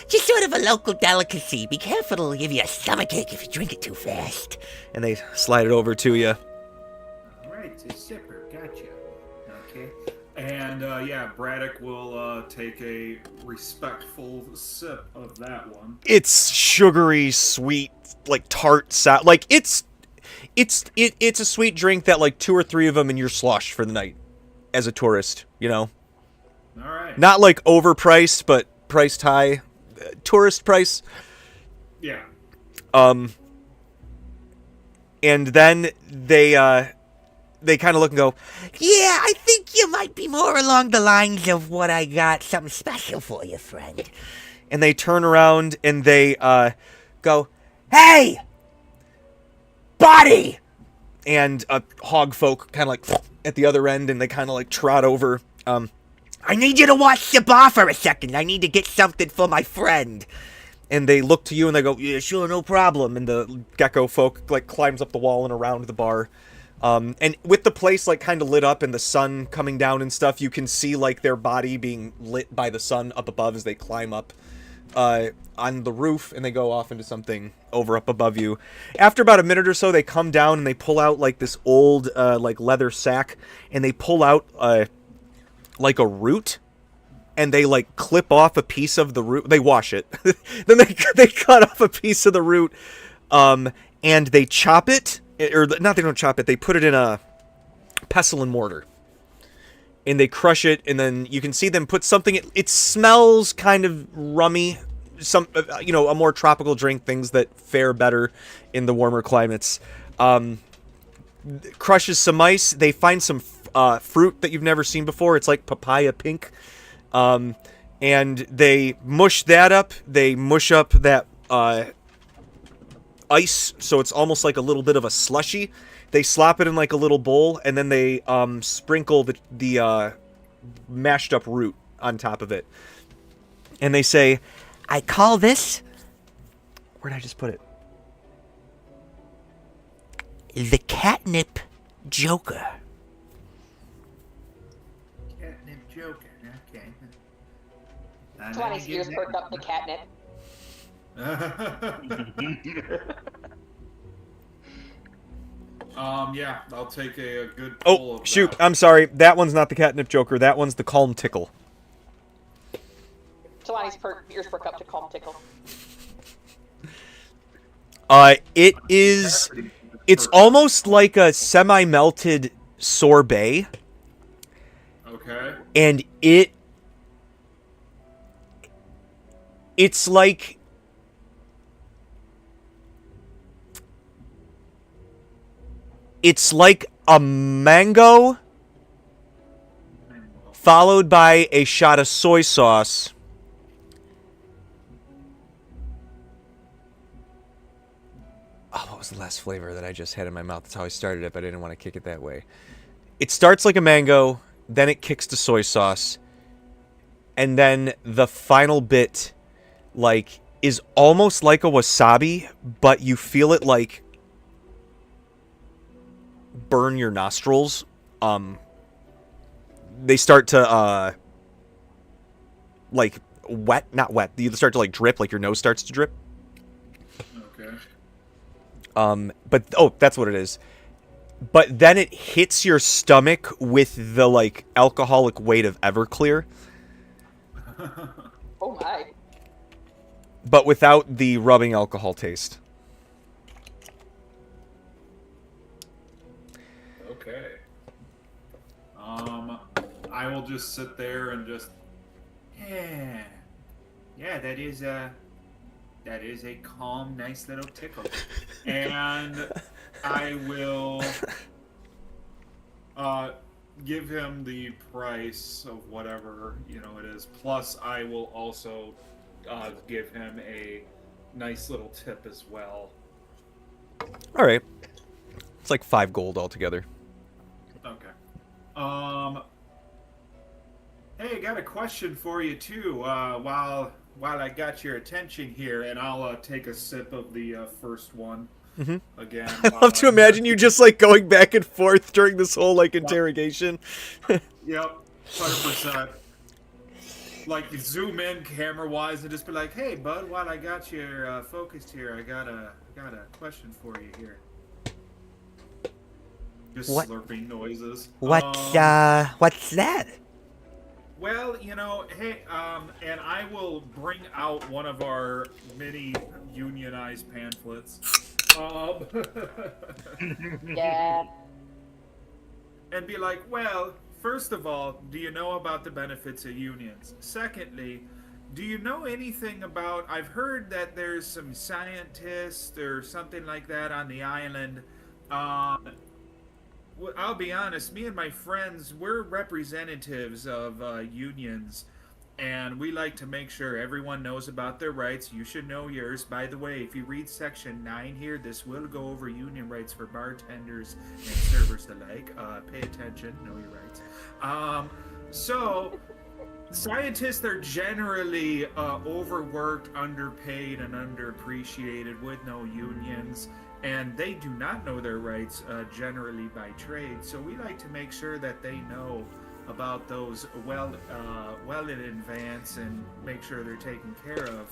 Just sort of a local delicacy. Be careful, it'll give you a stomachache if you drink it too fast. And they slide it over to you. All right, it's a sipper. Gotcha. Okay. And yeah, Braddock will take a respectful sip of that one. It's sugary, sweet, like tart sound. Like it's a sweet drink that like 2 or 3 of them and you're sloshed for the night as a tourist, you know. All right. Not like overpriced, but priced high, tourist price. Yeah. And then they kind of look and go, Yeah, I think you might be more along the lines of what I got something special for you, friend. and they turn around and they go, Hey! Buddy! and hog folk kind of like at the other end, and they kind of like trot over. I need you to watch the bar for a second. I need to get something for my friend. And they look to you and they go, yeah, sure, no problem. And the gecko folk like climbs up the wall and around the bar. And with the place like kind of lit up and the sun coming down and stuff, you can see like their body being lit by the sun up above as they climb up on the roof, and they go off into something over up above you. After about a minute or so, they come down and they pull out like this old like leather sack, and they pull out like a root, and they like clip off a piece of the root. They wash it. Then they cut off a piece of the root, and they chop it, or not, they don't chop it, they put it in a pestle and mortar, and they crush it, and then you can see them put something. It smells kind of rummy, some you know, a more tropical drink, things that fare better in the warmer climates. Crushes some ice. They find some fruit that you've never seen before. It's like papaya pink, and they mush that up. They mush up that ice, so it's almost like a little bit of a slushy. They slop it in like a little bowl, and then they sprinkle the mashed up root on top of it. And they say, I call this where did I just put it? the catnip joker. Catnip Joker. Okay. 20's ears perk up the catnip. Yeah, I'll take a good pull Oh, of shoot. that. I'm sorry. That one's not the catnip joker. That one's the calm tickle. 20's ears perk up to calm tickle. It's almost like a semi-melted sorbet, Okay. and it's like a mango followed by a shot of soy sauce. Oh, what was the last flavor that I just had in my mouth? That's how I started it, but I didn't want to kick it that way. It starts like a mango, then it kicks to soy sauce, and then the final bit, like, is almost like a wasabi, but you feel it, like, burn your nostrils. They start to, like, not wet. You start to, like, drip, like your nose starts to drip. Okay. But, oh, that's what it is. But then it hits your stomach with the, like, alcoholic weight of Everclear, Oh my. but without the rubbing alcohol taste. Okay. I will just sit there and just, yeah, that is a calm, nice little tickle, and I will give him the price of whatever it is. Plus, I will also give him a nice little tip as well. All right. It's like 5 gold altogether. Okay. Hey, I got a question for you too. While I got your attention here, and I'll take a sip of the first one. again. I love to imagine you just like going back and forth during this whole like interrogation. Yep, 100%. Like, you zoom in camera-wise and just be like, "Hey, bud, while I got you focused here, I got a question for you here." Just What? slurping noises. What's that? Well, hey, and I will bring out one of our many unionized pamphlets. Yeah. And be like, well, first of all, do you know about the benefits of unions? Secondly, do you know anything about, I've heard that there's some scientists or something like that on the island. I'll be honest, me and my friends, we're representatives of unions, and we like to make sure everyone knows about their rights. You should know yours. By the way, if you read section 9 here, this will go over union rights for bartenders and servers alike. Pay attention, know your rights. So, scientists are generally overworked, underpaid, and underappreciated with no unions. And they do not know their rights generally by trade. So we like to make sure that they know about those well in advance and make sure they're taken care of.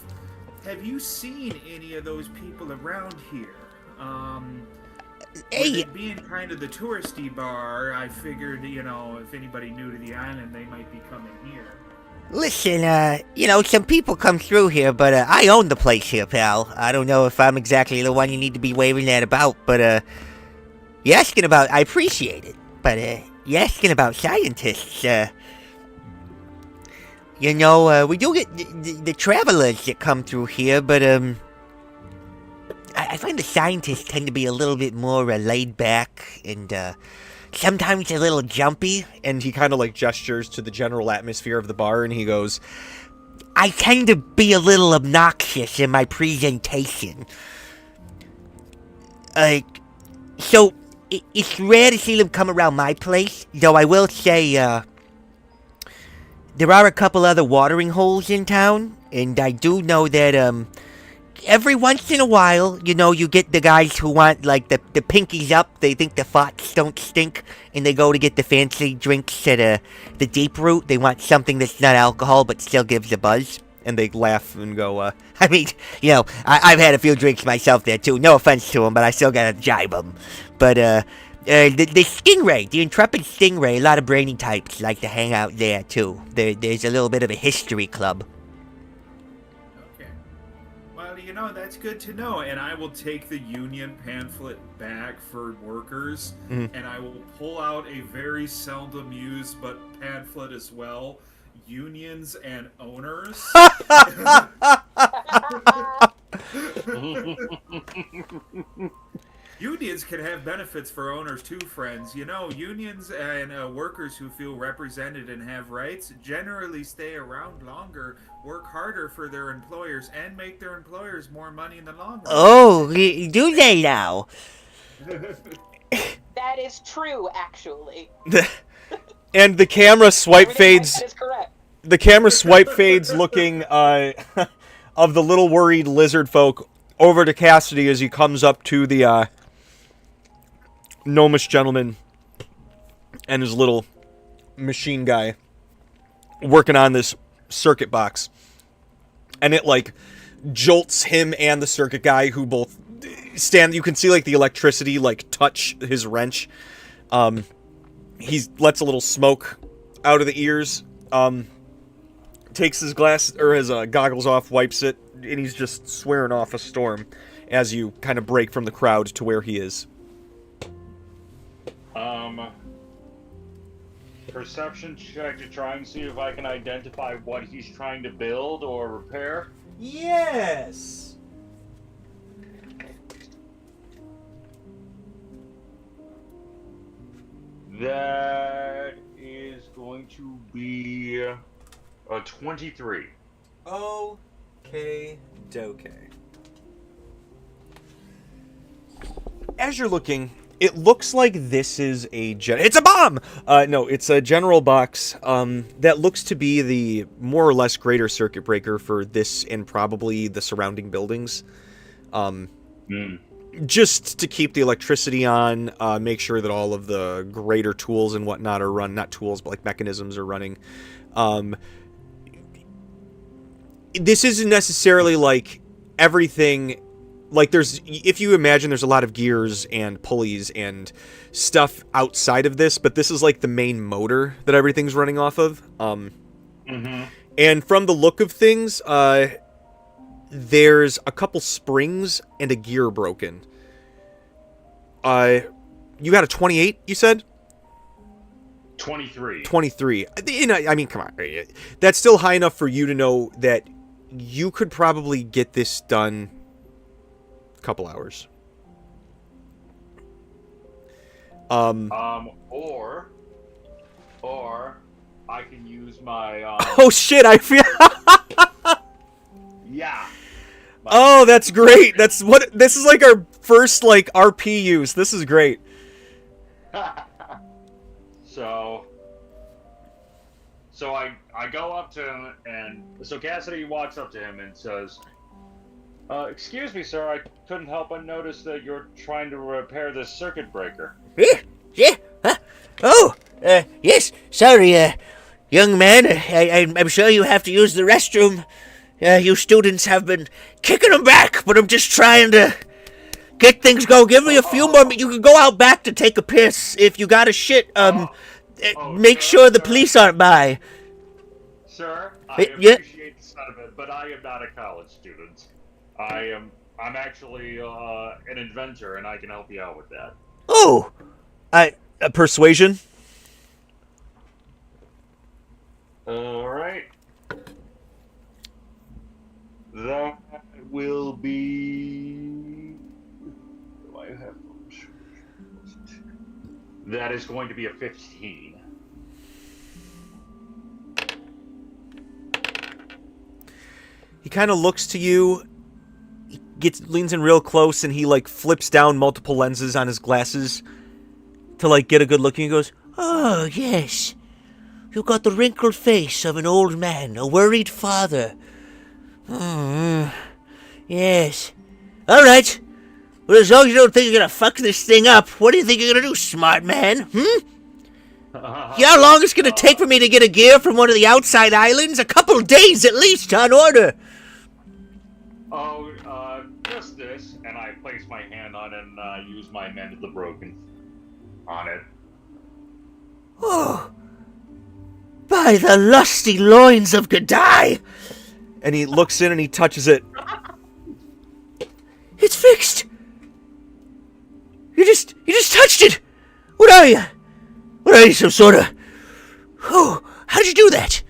Have you seen any of those people around here? With it being kind of the touristy bar, I figured, if anybody new to the island, they might be coming here. Listen, some people come through here, but I own the place here, pal. I don't know if I'm exactly the one you need to be waving that about, but you're asking about, I appreciate it, but you're asking about scientists. We do get the travelers that come through here, but I find the scientists tend to be a little bit more laid back and sometimes a little jumpy. And he kind of like gestures to the general atmosphere of the bar, and he goes, I tend to be a little obnoxious in my presentation. So it's rare to see them come around my place, though I will say, there are a couple other watering holes in town, and I do know that, every once in a while, you get the guys who want, like, the pinkies up. They think the farts don't stink, and they go to get the fancy drinks at the Deep Root. They want something that's not alcohol, but still gives a buzz. and they laugh and go, I've had a few drinks myself there, too. No offense to them, but I still gotta jibe them. But, the Stingray, the Intrepid Stingray, a lot of brainy types like to hang out there, too. There's a little bit of a history club. That's good to know. And I will take the union pamphlet back for workers, and I will pull out a very seldom used but pamphlet as well. Unions and owners. Unions can have benefits for owners too, friends. Unions and workers who feel represented and have rights generally stay around longer, work harder for their employers, and make their employers more money in the long run. Oh, do they now? That is true, actually. And the camera swipe fades. That is correct. The camera swipe fades, looking of the little worried lizard folk over to Cassidy as he comes up to the gnomish gentleman and his little machine guy working on this circuit box, and it like jolts him and the circuit guy, who both stand. You can see like the electricity like touch his wrench. He lets a little smoke out of the ears, takes his goggles off, wipes it, and he's just swearing off a storm as you kind of break from the crowd to where he is. Perception check to try and see if I can identify what he's trying to build or repair. Yes. That is going to be a 23. Okay, doke. As you're looking, it looks like this is it's a bomb! No, it's a general box that looks to be the more or less greater circuit breaker for this and probably the surrounding buildings. just to keep the electricity on, make sure that all of the greater tools and whatnot are run, not tools, but like mechanisms are running. This isn't necessarily like everything, like there's, if you imagine there's a lot of gears and pulleys and stuff outside of this, but this is like the main motor that everything's running off of. And from the look of things, there's a couple springs and a gear broken. You got a 28, you said? 23. 23. I mean, come on. That's still high enough for you to know that you could probably get this done a couple hours. Or I can use my Oh shit, I feel yeah. Oh, that's great. This is like our first like RP use. This is great. So I go up to him, and so Cassidy walks up to him and says, excuse me, sir, I couldn't help but notice that you're trying to repair this circuit breaker. Yeah. Huh? Oh, yes. Sorry, young man. I'm sure you have to use the restroom. You students have been kicking them back, but I'm just trying to get things going. Give me a few more minutes. You can go out back to take a piss. If you got a shit, make sure the police aren't by. Sir, I appreciate the sentiment, but I am not a college student. I'm actually an inventor, and I can help you out with that. Oh, persuasion. All right. That will be. Do I have? That is going to be a 15. He kind of looks to you, leans in real close, and he like flips down multiple lenses on his glasses to like get a good look. And he goes, "Oh yes, you got the wrinkled face of an old man, a worried father. Yes. All right. Well, as long as you don't think you're gonna fuck this thing up, what do you think you're gonna do, smart man? How long it's gonna take for me to get a gear from one of the outside islands? A couple days at least, on order." Oh, just this, and I place my hand on it and use my Mend the Broken on it. Oh, by the lusty loins of Godai! and he looks in and he touches it. It's fixed. You just touched it. What are you? What are you, some sort of? Oh, how'd you do that?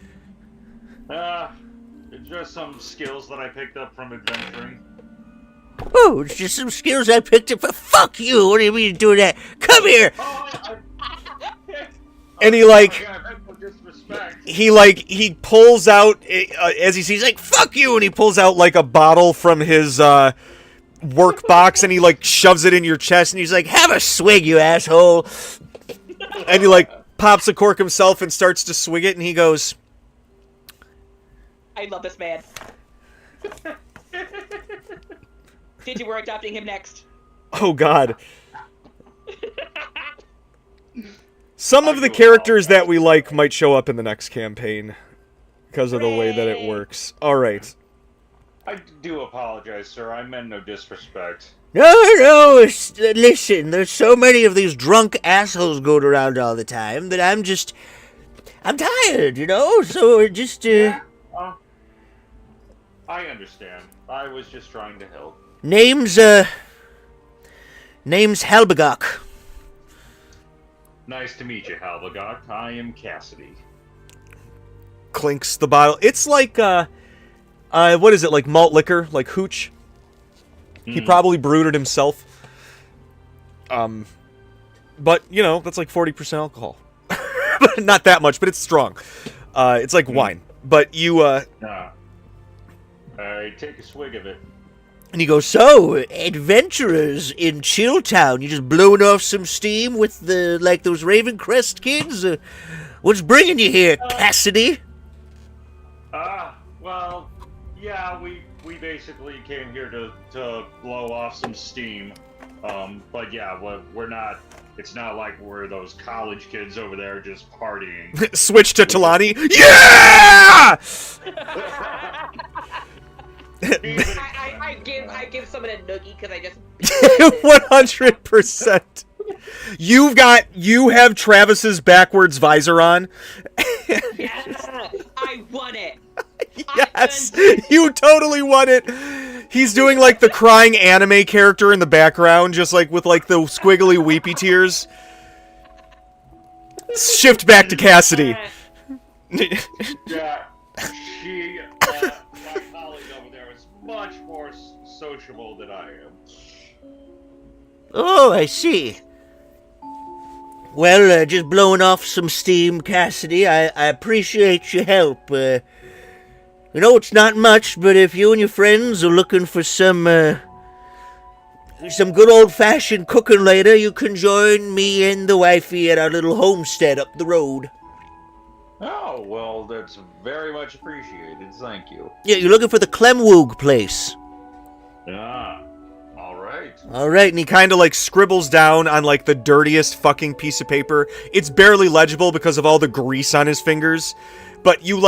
It's just some skills that I picked up from adventuring. Oh, it's just some skills I picked up. Fuck you! What do you mean doing that? Come here. And he he pulls out as he sees, like, fuck you, and he pulls out like a bottle from his work box and he like shoves it in your chest and he's like, have a swig, you asshole. And he like pops a cork himself and starts to swig it, and he goes, I love this man. Did you were adopting him next? oh god. Some of the characters that we like might show up in the next campaign because of the way that it works. Alright. I do apologize, sir. I meant no disrespect. No, listen, there's so many of these drunk assholes going around all the time that I'm tired, you know? So we're just, Yeah, I understand. I was just trying to help. Name's Helbagok. Nice to meet you, Halbagok. I am Cassidy. Clinks the bottle. It's like, what is it, like malt liquor? Like hooch? He probably brewed it himself. But, you know, that's like 40% alcohol. Not that much, but it's strong. It's like wine. But you, I take a swig of it. And he goes, so, adventurers in Chilltown, you just blowing off some steam with those Raven Crest kids? What's bringing you here, Cassidy? Well, yeah, we basically came here to blow off some steam. But yeah, we're not. It's not like we're those college kids over there just partying. Switch to Talani. Yeah! I give someone a noogie because I just 100%. You have Travis's backwards visor on. yeah, I won it. Yes, you totally won it. He's doing like the crying anime character in the background, just like with like the squiggly weepy tears. Shift back to Cassidy. Yeah, my colleague over there is much more sociable than I am. Oh, I see. Well, just blowing off some steam, Cassidy. I appreciate your help. You know, it's not much, but if you and your friends are looking for some good old-fashioned cooking later, you can join me and the wifey at our little homestead up the road. Oh, well, that's very much appreciated. Thank you. Yeah, you're looking for the Clemwoog place. Ah, all right. All right, and he kind of like scribbles down on like the dirtiest fucking piece of paper. It's barely legible because of all the grease on his fingers, but you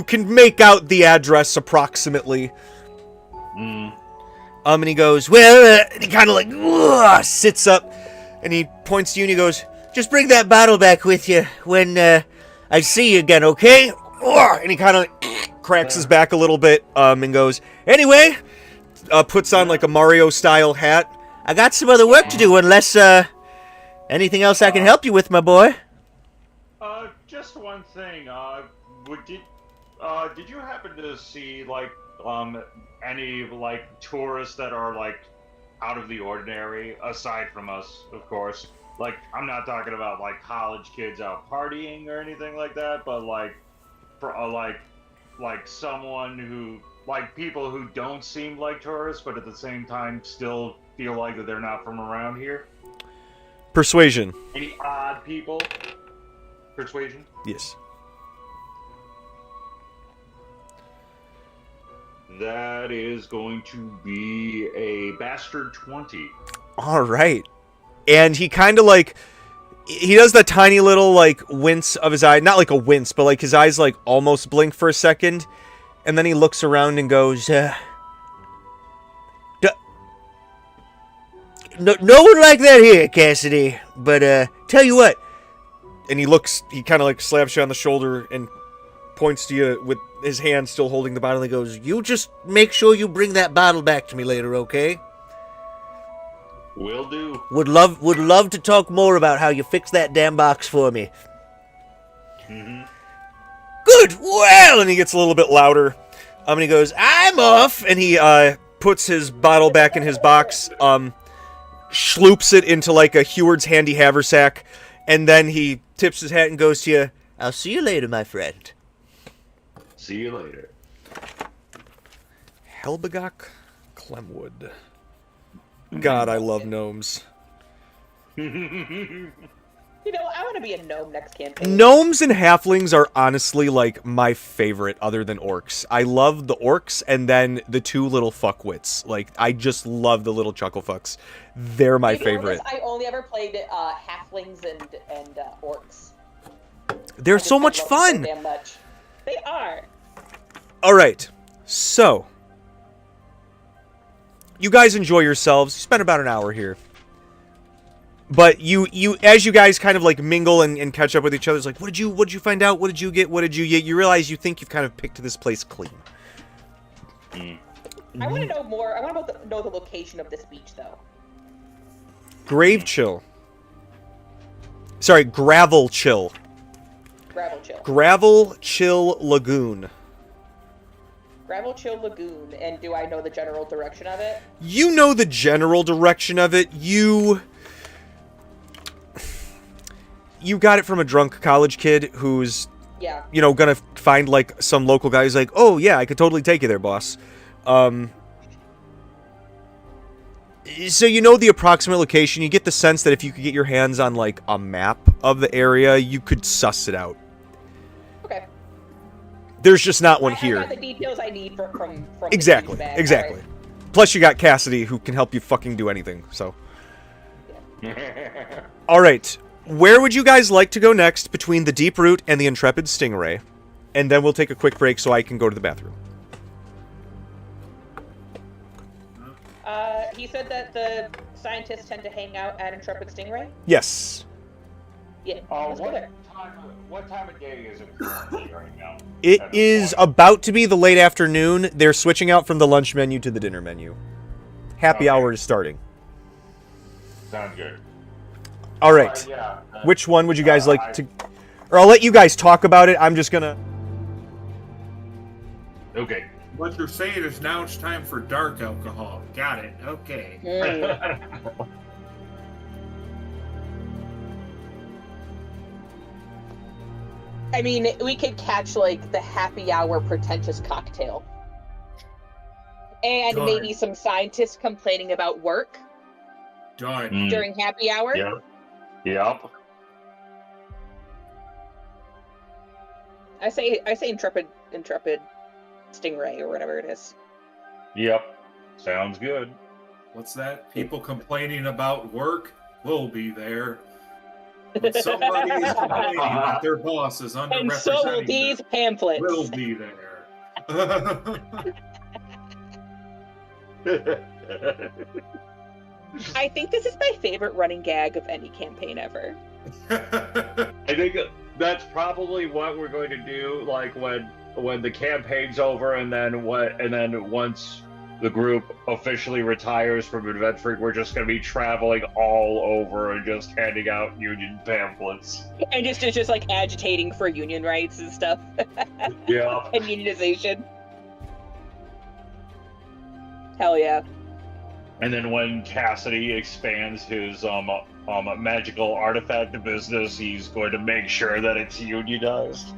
can make out the address approximately. And he goes, well, and he kind of like sits up, and he points to you and he goes, just bring that bottle back with you when I see you again, okay? And he kind of cracks his back a little bit, and goes, anyway, puts on like a Mario-style hat. I got some other work to do, unless anything else I can help you with, my boy. Just one thing. Did you happen to see like any like tourists that are like out of the ordinary, aside from us, of course? Like, I'm not talking about like college kids out partying or anything like that, but like for like someone who, like, people who don't seem like tourists, but at the same time still feel like that they're not from around here. Persuasion. Any odd people? Persuasion? Yes. That is going to be a bastard 20. All right. And he kind of like, he does the tiny little like wince of his eye, not like a wince, but like his eyes like almost blink for a second, and then he looks around and goes, no one like that here, Cassidy, but tell you what. And he kind of like slaps you on the shoulder and points to you with his hand still holding the bottle. He goes, you just make sure you bring that bottle back to me later, okay? Will do. Would love to talk more about how you fixed that damn box for me. Mm-hmm. Good. Well, and he gets a little bit louder. And he goes, I'm off. And he puts his bottle back in his box, schloops it into like a Heward's handy haversack, and then he tips his hat and goes to you, I'll see you later, my friend. See you later. Helbigok Clemwood. God, I love gnomes. You know, I want to be a gnome next campaign. Gnomes and halflings are honestly like my favorite other than orcs. I love the orcs and then the two little fuckwits. Like, I just love the little chuckle fucks. They're my favorite. I only ever played halflings and orcs. They're so much fun. So damn much. They are. All right. So, you guys enjoy yourselves. You spent about an hour here. But you as you guys kind of like mingle and catch up with each other, it's like, what did you find out? What did you get? What did you get? You realize you think you've kind of picked this place clean. I want to know more. I want to know the location of this beach, though. Grave Chill. Sorry, Gravel Chill. Gravel Chill. Gravel Chill Lagoon. Gravel Chill Lagoon. And do I know the general direction of it? You know the general direction of it. You got it from a drunk college kid who's, gonna find, like, some local guy who's like, oh, yeah, I could totally take you there, boss. So you know the approximate location. You get the sense that if you could get your hands on, like, a map of the area, you could suss it out. Okay. There's just not one here. I got the details I need from Exactly. the Exactly. Right. Plus, you got Cassidy, who can help you fucking do anything, so. All right. Where would you guys like to go next between the Deep Root and the Intrepid Stingray? And then we'll take a quick break so I can go to the bathroom. He said that the scientists tend to hang out at Intrepid Stingray. Yes. Yeah, let's go there. What time of day is it currently right now? It At this is point? about to be the late afternoon. They're switching out from the lunch menu to the dinner menu. Happy Okay. hour is starting. Sounds good. All right. Yeah. Which one would you guys like to... Or I'll let you guys talk about it. I'm just gonna... Okay. What you're saying is now it's time for dark alcohol. Got it. Okay. I mean, we could catch, like, the happy hour pretentious cocktail. And Done. maybe some scientists complaining about work Done. during happy hour. Yep. I say Intrepid Stingray or whatever it is. Yep. Sounds good. What's that? People complaining about work? We'll be there. But somebody is complaining that their boss is underrepresenting And so will these them. pamphlets. We'll be there. I think this is my favorite running gag of any campaign ever. I think that's probably what we're going to do. Like when the campaign's over, and then once the group officially retires from Advent Freak, we're just going to be traveling all over and just handing out union pamphlets. And just like agitating for union rights and stuff. Yeah. And unionization. Hell yeah. And then when Cassidy expands his magical artifact business, he's going to make sure that it's unionized.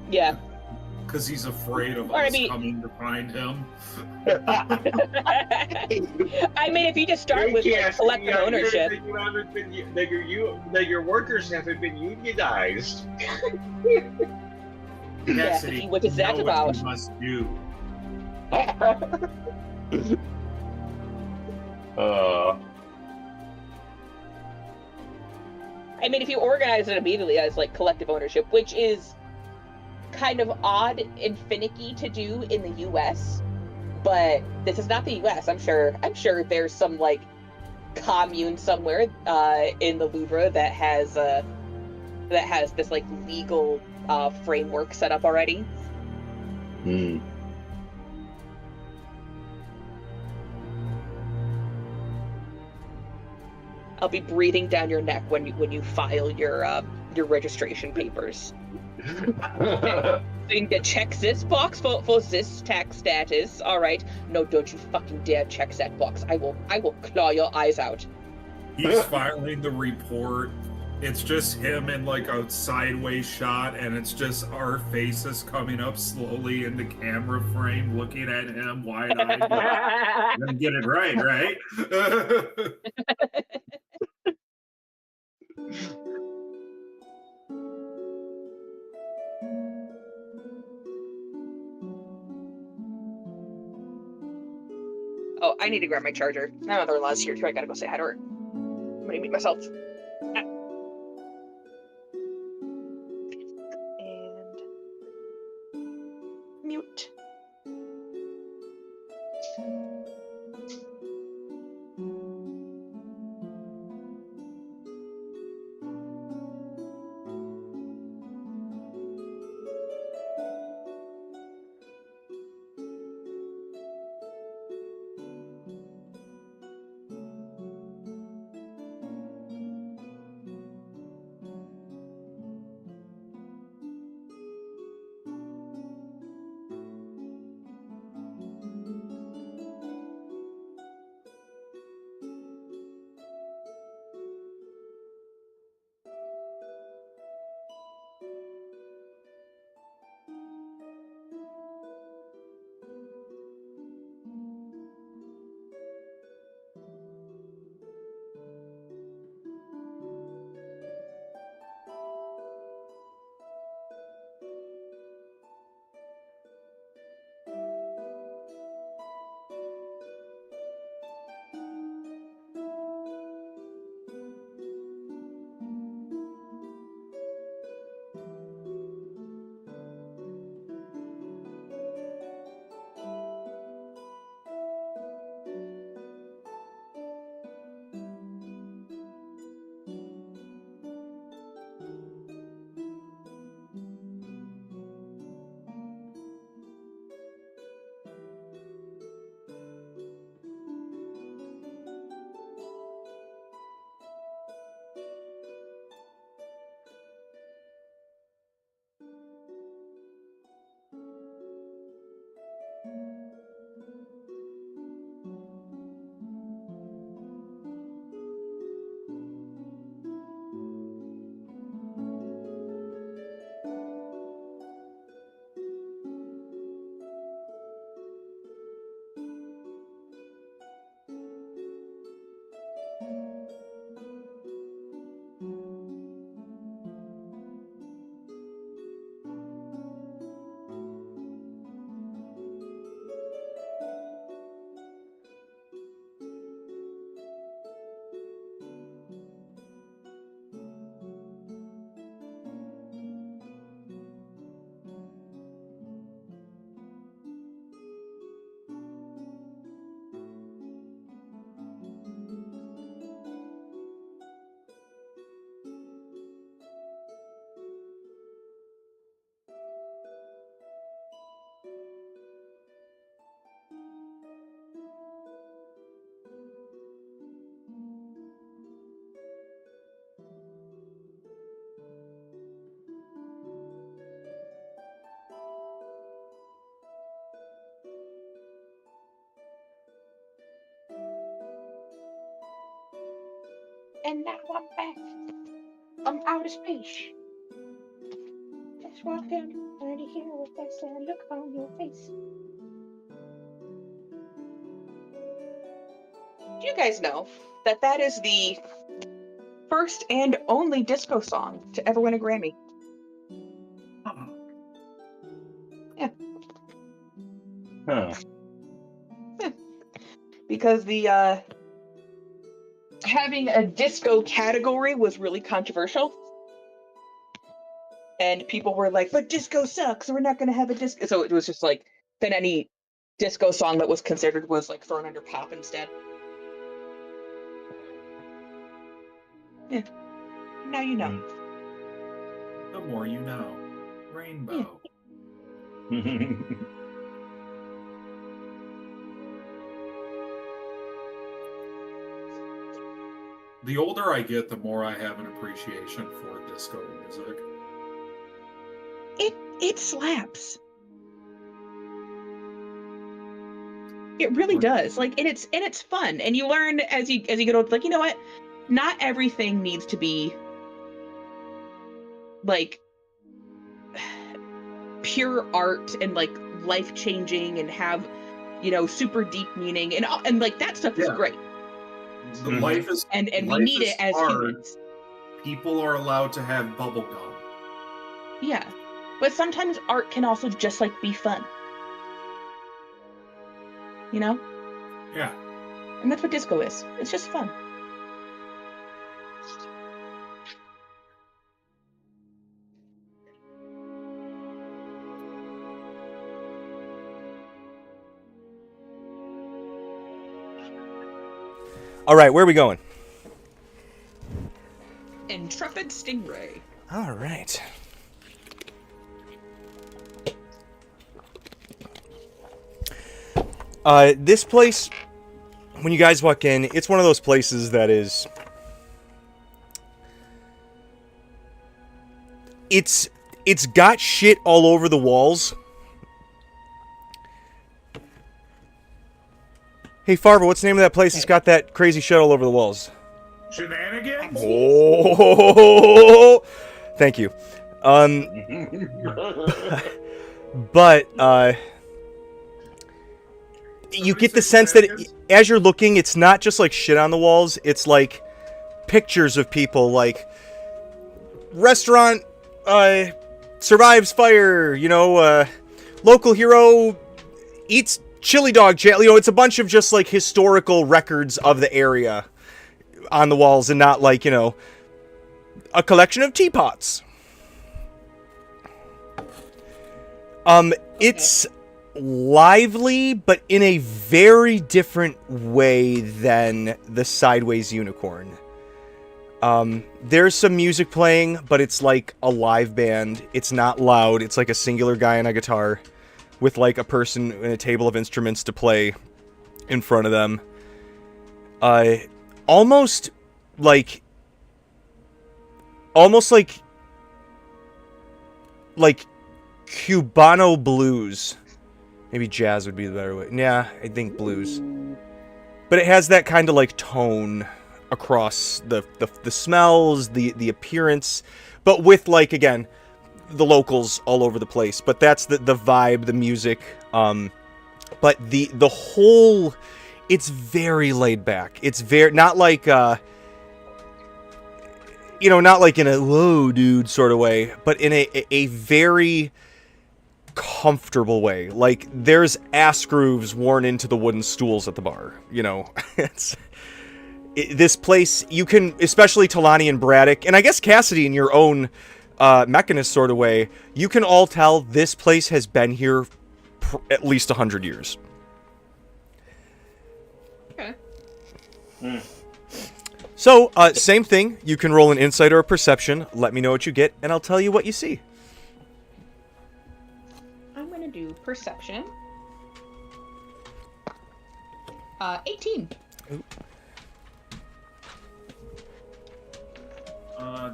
Yeah. Because he's afraid of Or, us coming to find him. I mean, if you just start with like, collective ownership. That your workers haven't been unionized. Cassidy, what is that know about? What you must do. I mean, if you organize it immediately as like collective ownership, which is kind of odd and finicky to do in the U.S., but this is not the U.S. I'm sure there's some like commune somewhere in the Louvre that has this like legal framework set up already. Hmm. I'll be breathing down your neck when you file your registration papers. You can check this box for this tax status. All right. No, don't you fucking dare check that box. I will claw your eyes out. He's filing the report. It's just him in like a sideways shot, and it's just our faces coming up slowly in the camera frame, looking at him wide-eyed. I'm gonna get it right, right? Oh, I need to grab my charger. My mother-in-law's here too. I gotta go say hi to her. I'm gonna mute myself. And mute. and now I'm back. I'm outer space. Just walk down the hill with that sad look on your face. Do you guys know that that is the first and only disco song to ever win a Grammy? Yeah. Huh. Because the having a disco category was really controversial. And people were like, but disco sucks, we're not gonna have a disco. So it was just like, then any disco song that was considered was like thrown under pop instead. Yeah. Now you know. The more you know. Rainbow. The older I get, the more I have an appreciation for disco music. It slaps. It really does. Like, and it's fun, and you learn as you get older. Like, you know what? Not everything needs to be like pure art and like life changing and have, you know, super deep meaning and like that stuff is great. The life is and we life need is it as hard. humans. People are allowed to have bubble gum. Yeah, but sometimes art can also just like be fun. You know? Yeah. And that's what disco is. It's just fun. All right, where are we going? Intrepid Stingray. All right. This place, when you guys walk in, it's one of those places that is... It's got shit all over the walls. Hey, Farva, what's the name of that place that's got that crazy shit all over the walls? Shenanigans? Oh, thank you. But you get the sense that as you're looking, it's not just like shit on the walls. It's like pictures of people, like restaurant survives fire. You know, local hero eats chili dog. You know, it's a bunch of just like historical records of the area on the walls, and not like, you know, a collection of teapots. It's lively, but in a very different way than the Sideways Unicorn. There's some music playing, but it's like a live band. It's not loud. It's like a singular guy on a guitar with like a person and a table of instruments to play in front of them. Almost like Cubano blues. Maybe jazz would be the better way. Yeah, I think blues. But it has that kind of like tone across the smells, the appearance, but with like, again, the locals all over the place. But that's the vibe, the music. But the whole, it's very laid back. It's very not like you know, not like in a whoa dude sort of way, but in a very comfortable way. Like there's ass grooves worn into the wooden stools at the bar. You know, this place, you can, especially Talani and Braddock, and I guess Cassidy in your own Mechanist sort of way, you can all tell this place has been here at least 100 years. Okay. So, same thing. You can roll an insight or a perception. Let me know what you get, and I'll tell you what you see. I'm going to do perception. 18. Ooh.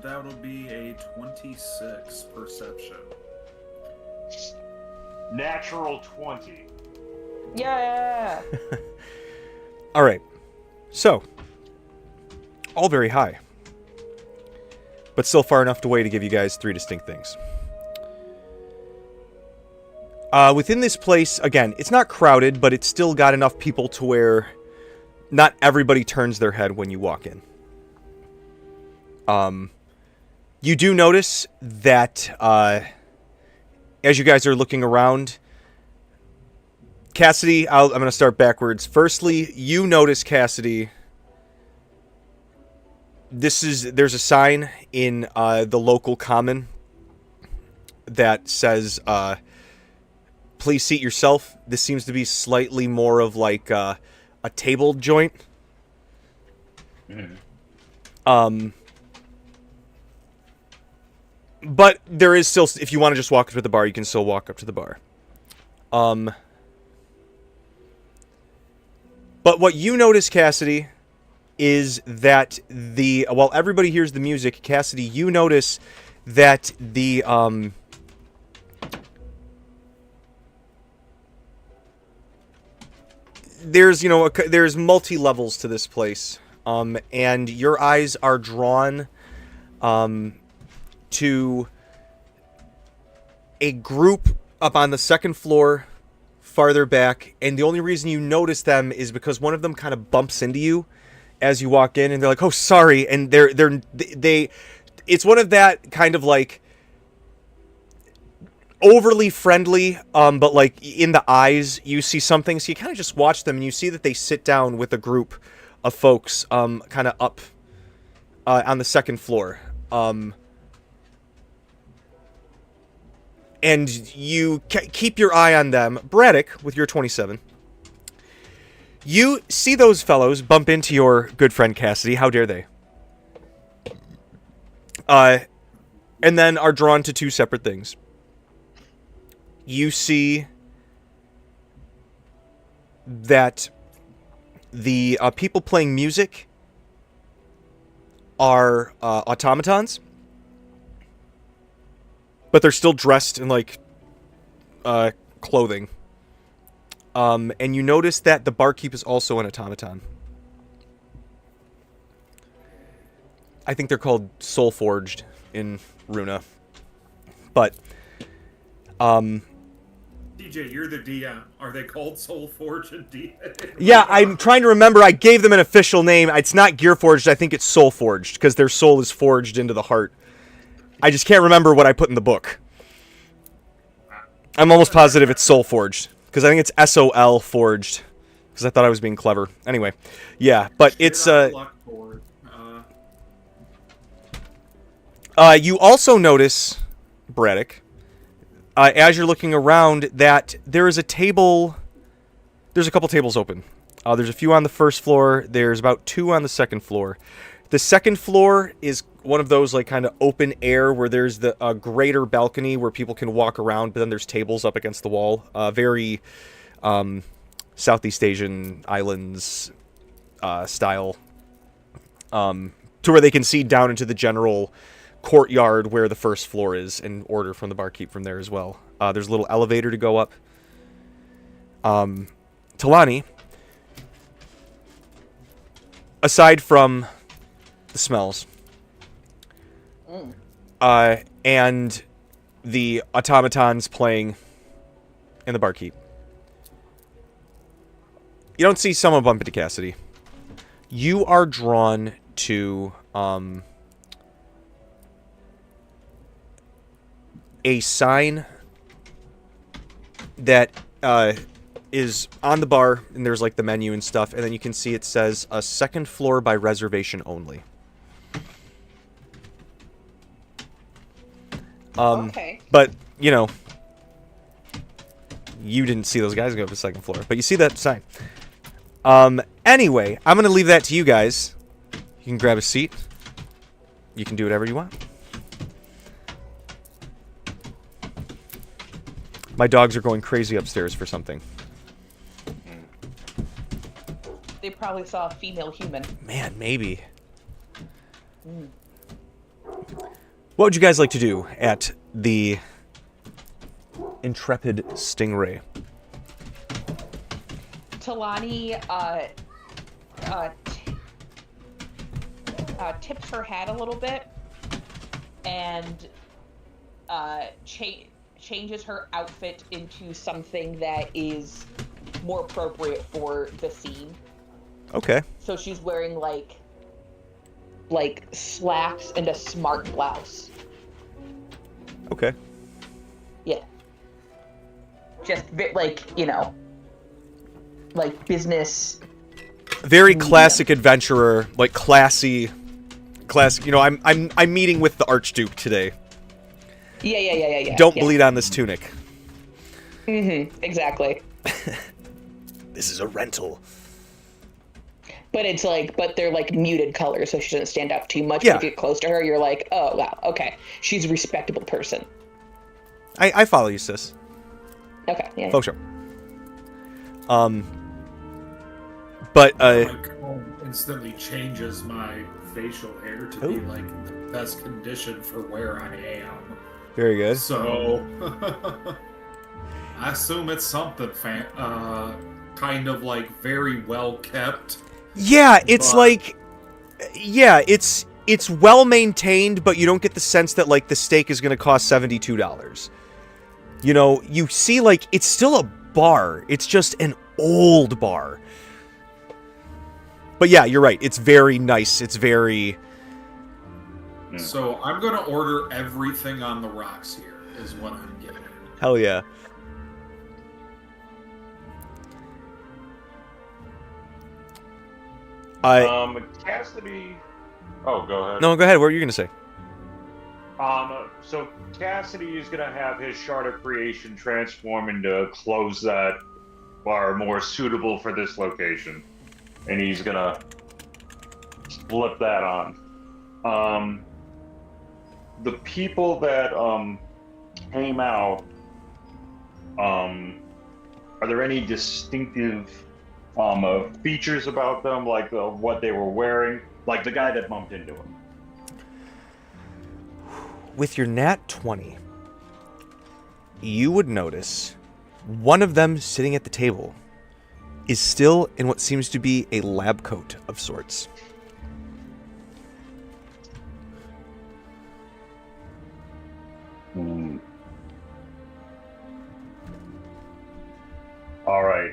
That'll be a 26 perception. Natural 20. Yeah. All right. So, all very high. But still far enough away to give you guys 3 distinct things. Within this place, again, it's not crowded, but it's still got enough people to where not everybody turns their head when you walk in. You do notice that, as you guys are looking around, Cassidy, I'm going to start backwards. Firstly, you notice, Cassidy, there's a sign in the local common that says, please seat yourself. This seems to be slightly more of like a table joint. But there is still, if you want to just walk up to the bar, you can still walk up to the bar. But what you notice, Cassidy, is that while everybody hears the music, Cassidy, you notice that there's multi-levels to this place, and your eyes are drawn to a group up on the second floor, farther back, and the only reason you notice them is because one of them kind of bumps into you as you walk in, and they're like, "Oh, sorry," and it's one of that kind of like overly friendly, but like in the eyes you see something, so you kind of just watch them, and you see that they sit down with a group of folks, kind of up on the second floor, and you keep your eye on them. Braddock, with your 27, you see those fellows bump into your good friend Cassidy. How dare they? And then are drawn to 2 separate things. You see that the people playing music are automatons, but they're still dressed in like clothing. And you notice that the barkeep is also an automaton. I think they're called Soul Forged in Runa. But DJ, you're the DM. Are they called Soul Forged and DM? Yeah, I'm trying to remember. I gave them an official name. It's not Gear Forged. I think it's Soul Forged, because their soul is forged into the heart. I just can't remember what I put in the book. I'm almost positive it's Soul Forged, because I think it's SOL Forged, because I thought I was being clever. Anyway, yeah, but it's you also notice, Braddock, as you're looking around, that there is a table. There's a couple tables open. There's a few on the first floor. There's about 2 on the second floor. The second floor is one of those like kind of open air where there's the greater balcony where people can walk around, but then there's tables up against the wall. Very Southeast Asian islands style, to where they can see down into the general courtyard where the first floor is and order from the barkeep from there as well. There's a little elevator to go up. Talani, aside from the smells, and the automatons playing and the barkeep, you don't see someone bump into Cassidy. You are drawn to a sign that is on the bar, and there's like the menu and stuff, and then you can see it says a second floor by reservation only. Okay. But, you know, you didn't see those guys go to the second floor, but you see that sign. Anyway, I'm going to leave that to you guys. You can grab a seat. You can do whatever you want. My dogs are going crazy upstairs for something. They probably saw a female human. Man, maybe. What would you guys like to do at the Intrepid Stingray? Talani, tips her hat a little bit and changes her outfit into something that is more appropriate for the scene. Okay. So she's wearing like slacks and a smart blouse. Okay. Yeah. Just like, you know, like business. Very classic adventurer, like classy. You know, I'm meeting with the Archduke today. Yeah. Don't bleed on this tunic. Exactly. This is a rental. But it's like, but they're like muted colors, so she doesn't stand out too much. Yeah. But if you get close to her, you're like, oh wow, okay, she's a respectable person. I follow you, sis. Okay, yeah. Oh, sure. But My comb instantly changes my facial hair to be like in the best condition for where I am. very good. So I assume it's something kind of like very well kept. Yeah, it's But- like, yeah, it's well maintained, but you don't get the sense that like the steak is going to cost $72. You know, you see like it's still a bar. It's just an old bar. But yeah, you're right. It's very nice. It's very. So I'm gonna order everything on the rocks here, is what I'm getting. Hell yeah. Cassidy. Oh, go ahead. No, go ahead. What were you gonna say? So Cassidy is gonna have his shard of creation transform into clothes that are more suitable for this location, and he's gonna flip that on. The people that came out, are there any distinctive features about them, like what they were wearing, like the guy that bumped into him? With your nat 20, you would notice one of them sitting at the table is still in what seems to be a lab coat of sorts. All right.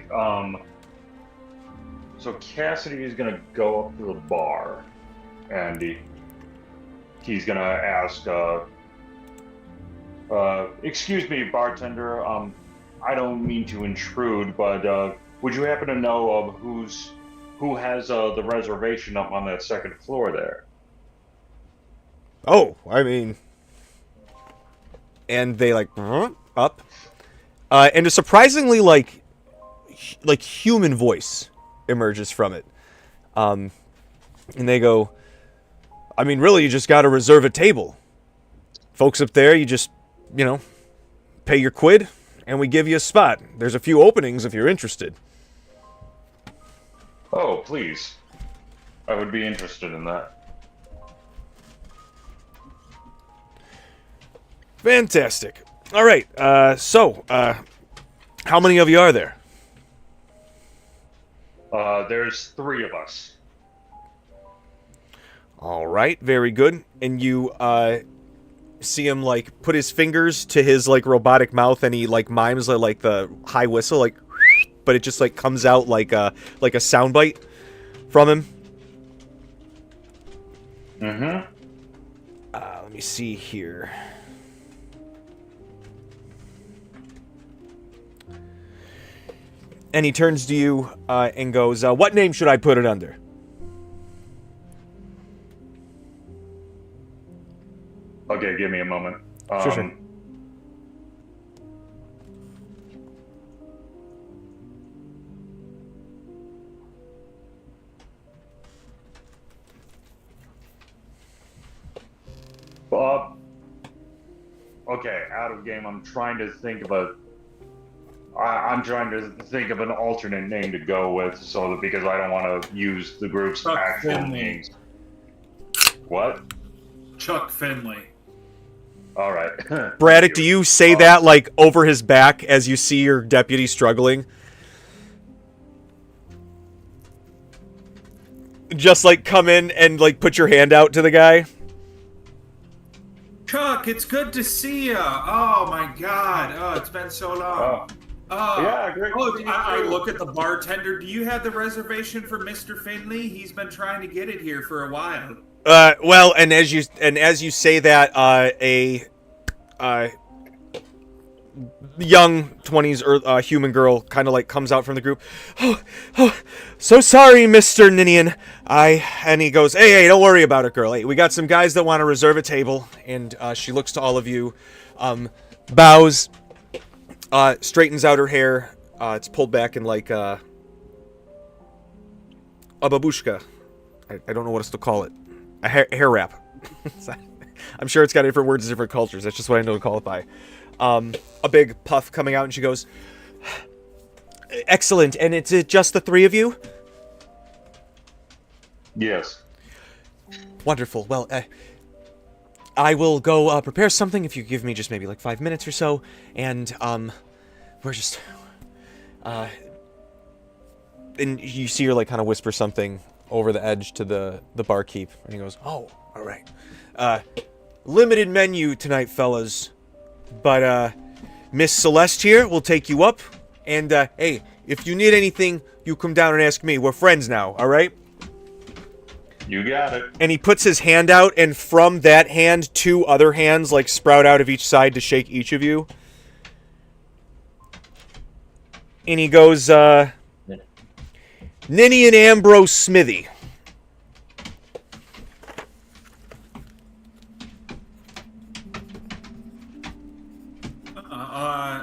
So Cassidy is gonna go up to the bar, and he's gonna ask, "Excuse me, bartender. I don't mean to intrude, but would you happen to know of who has the reservation up on that second floor there?" Oh, I mean... And they like up, and a surprisingly like human voice emerges from it, and they go, "I mean, really, you just got to reserve a table. Folks up there, you just, you know, pay your quid, and we give you a spot. There's a few openings if you're interested." Oh, please. I would be interested in that. Fantastic. All right. So, how many of you are there? There's 3 of us. All right. Very good. And you see him like put his fingers to his like robotic mouth, and he like mimes like the high whistle, like, but it just like comes out like a soundbite from him. Mm-hmm. Let me see here. And he turns to you and goes, "What name should I put it under?" Okay, give me a moment. Sure. Okay, out of game. I'm trying to think of I'm trying to think of an alternate name to go with, so that, because I don't want to use the group's Chuck actual Finley. names. What? Chuck Finley. All right. Braddock, do you say that like over his back as you see your deputy struggling? just like come in and like put your hand out to the guy. Chuck, it's good to see you. Oh my God. Oh, it's been so long. Yeah, great. I look at the bartender. Do you have the reservation for Mr. Finley? He's been trying to get it here for a while. Well, and as you say that, a young 20s or human girl kind of like comes out from the group. Oh, so sorry, Mr. Ninian. And he goes, hey, don't worry about it, girl. Hey, we got some guys that want to reserve a table. And she looks to all of you, bows, straightens out her hair. It's pulled back in like a babushka. I don't know what else to call it. A hair wrap. I'm sure it's got different words in different cultures. That's just what I know to call it by. A big puff coming out, and she goes, excellent. And it's just the three of you? Yes. Wonderful. Well, I will go prepare something if you give me just maybe like 5 minutes or so. And we're just... and you see her like kind of whisper something over the edge to the barkeep. And he goes, oh, all right. Limited menu tonight, fellas. But Miss Celeste here will take you up. And hey, if you need anything, you come down and ask me. We're friends now, all right? You got it. And he puts his hand out, and from that hand, 2 other hands like sprout out of each side to shake each of you. And he goes, Ninny and Ambrose Smithy.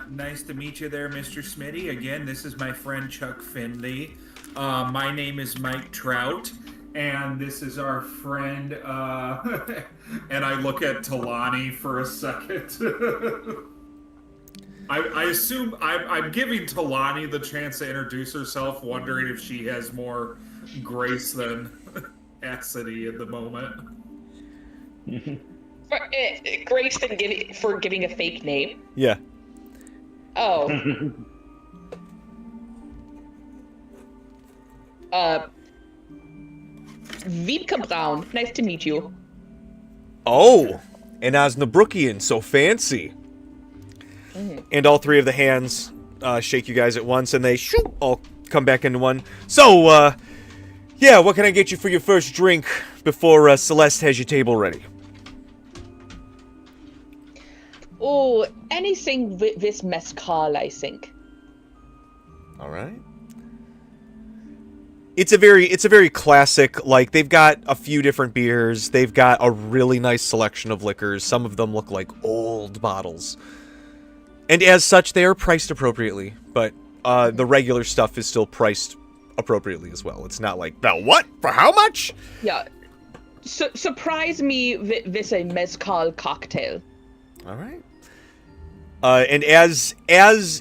Nice to meet you there, Mr. Smitty. Again, this is my friend Chuck Finley. My name is Mike Trout, and this is our friend, and I look at Talani for a second. I assume I'm giving Talani the chance to introduce herself, wondering if she has more grace than acidity at the moment. Grace for giving a fake name? Yeah. Oh. Wiebke Brown. Nice to meet you. Oh, and Osnabrookian, so fancy. Mm-hmm. And all 3 of the hands shake you guys at once, and they all come back into one. So, yeah, what can I get you for your first drink before Celeste has your table ready? Oh, anything with this mezcal, I think. All right. It's a very classic, like, they've got a few different beers. They've got a really nice selection of liquors. Some of them look like old bottles. And as such, they are priced appropriately. But the regular stuff is still priced appropriately as well. It's not like, now what? For how much? Yeah. Surprise me with a mezcal cocktail. All right. And as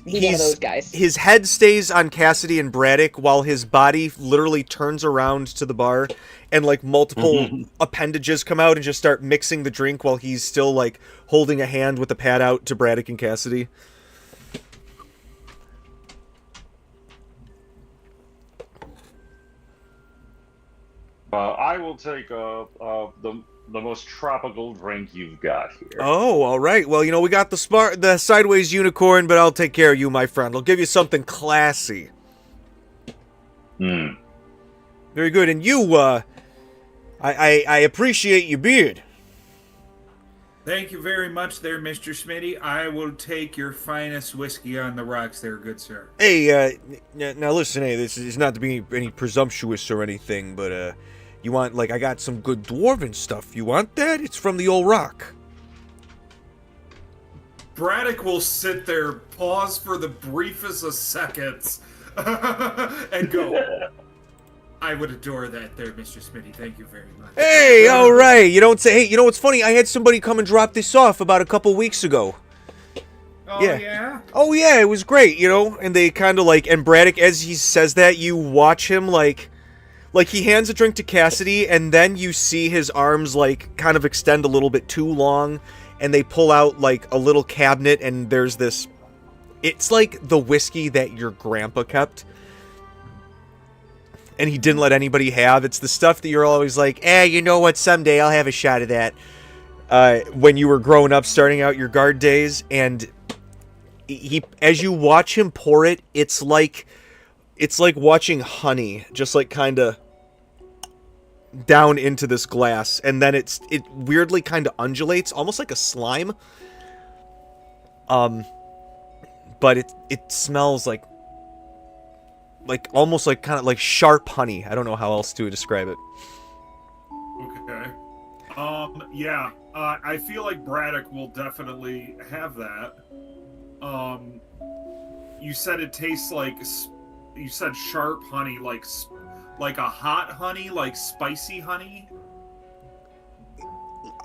his head stays on Cassidy and Braddock while his body literally turns around to the bar and like multiple appendages come out and just start mixing the drink while he's still like holding a hand with the pad out to Braddock and Cassidy. I will take the most tropical drink you've got here. Oh, all right. Well, we got the sideways unicorn, but I'll take care of you, my friend. I'll give you something classy. Very good. And you, I appreciate your beard. Thank you very much there, Mr. Smitty. I will take your finest whiskey on the rocks there, good sir. Hey, now listen, hey, this is not to be any presumptuous or anything, but, you want, like, I got some good dwarven stuff. You want that? It's from the old rock. Braddock will sit there, pause for the briefest of seconds, and go, I would adore that there, Mr. Smitty. Thank you very much. Hey, all right. You don't say, hey, you know what's funny? I had somebody come and drop this off about a couple weeks ago. Oh, yeah? Oh, yeah, it was great, And they kind of like, and Braddock, as he says that, you watch him like he hands a drink to Cassidy, and then you see his arms, like, kind of extend a little bit too long, and they pull out, like, a little cabinet, and there's this... It's like the whiskey that your grandpa kept. and he didn't let anybody have. It's the stuff that you're always like, you know what, someday I'll have a shot of that. When you were growing up, starting out your guard days, and he, as you watch him pour it, it's like watching honey, just like kind of down into this glass, and then it weirdly kind of undulates, almost like a slime. But it smells like almost like kind of like sharp honey. I don't know how else to describe it. Okay. Yeah. I feel like Braddock will definitely have that. You said it tastes like, you said sharp honey, like a hot honey, like spicy honey.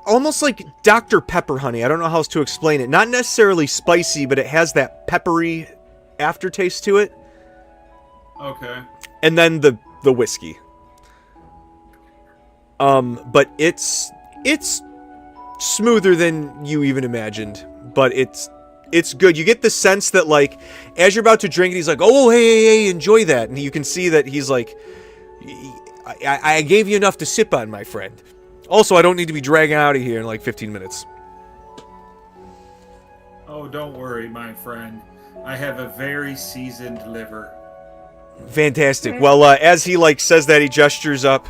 Almost like Dr. Pepper honey. I don't know how else to explain it. Not necessarily spicy, but it has that peppery aftertaste to it. Okay. And then the whiskey. But it's smoother than you even imagined. But it's good. You get the sense that, like, as you're about to drink it, he's like, oh, hey, enjoy that. And you can see that he's like, I gave you enough to sip on, my friend. Also, I don't need to be dragging out of here in like 15 minutes. Oh, don't worry, my friend. I have a very seasoned liver. Fantastic. Well, as he like says that, he gestures up,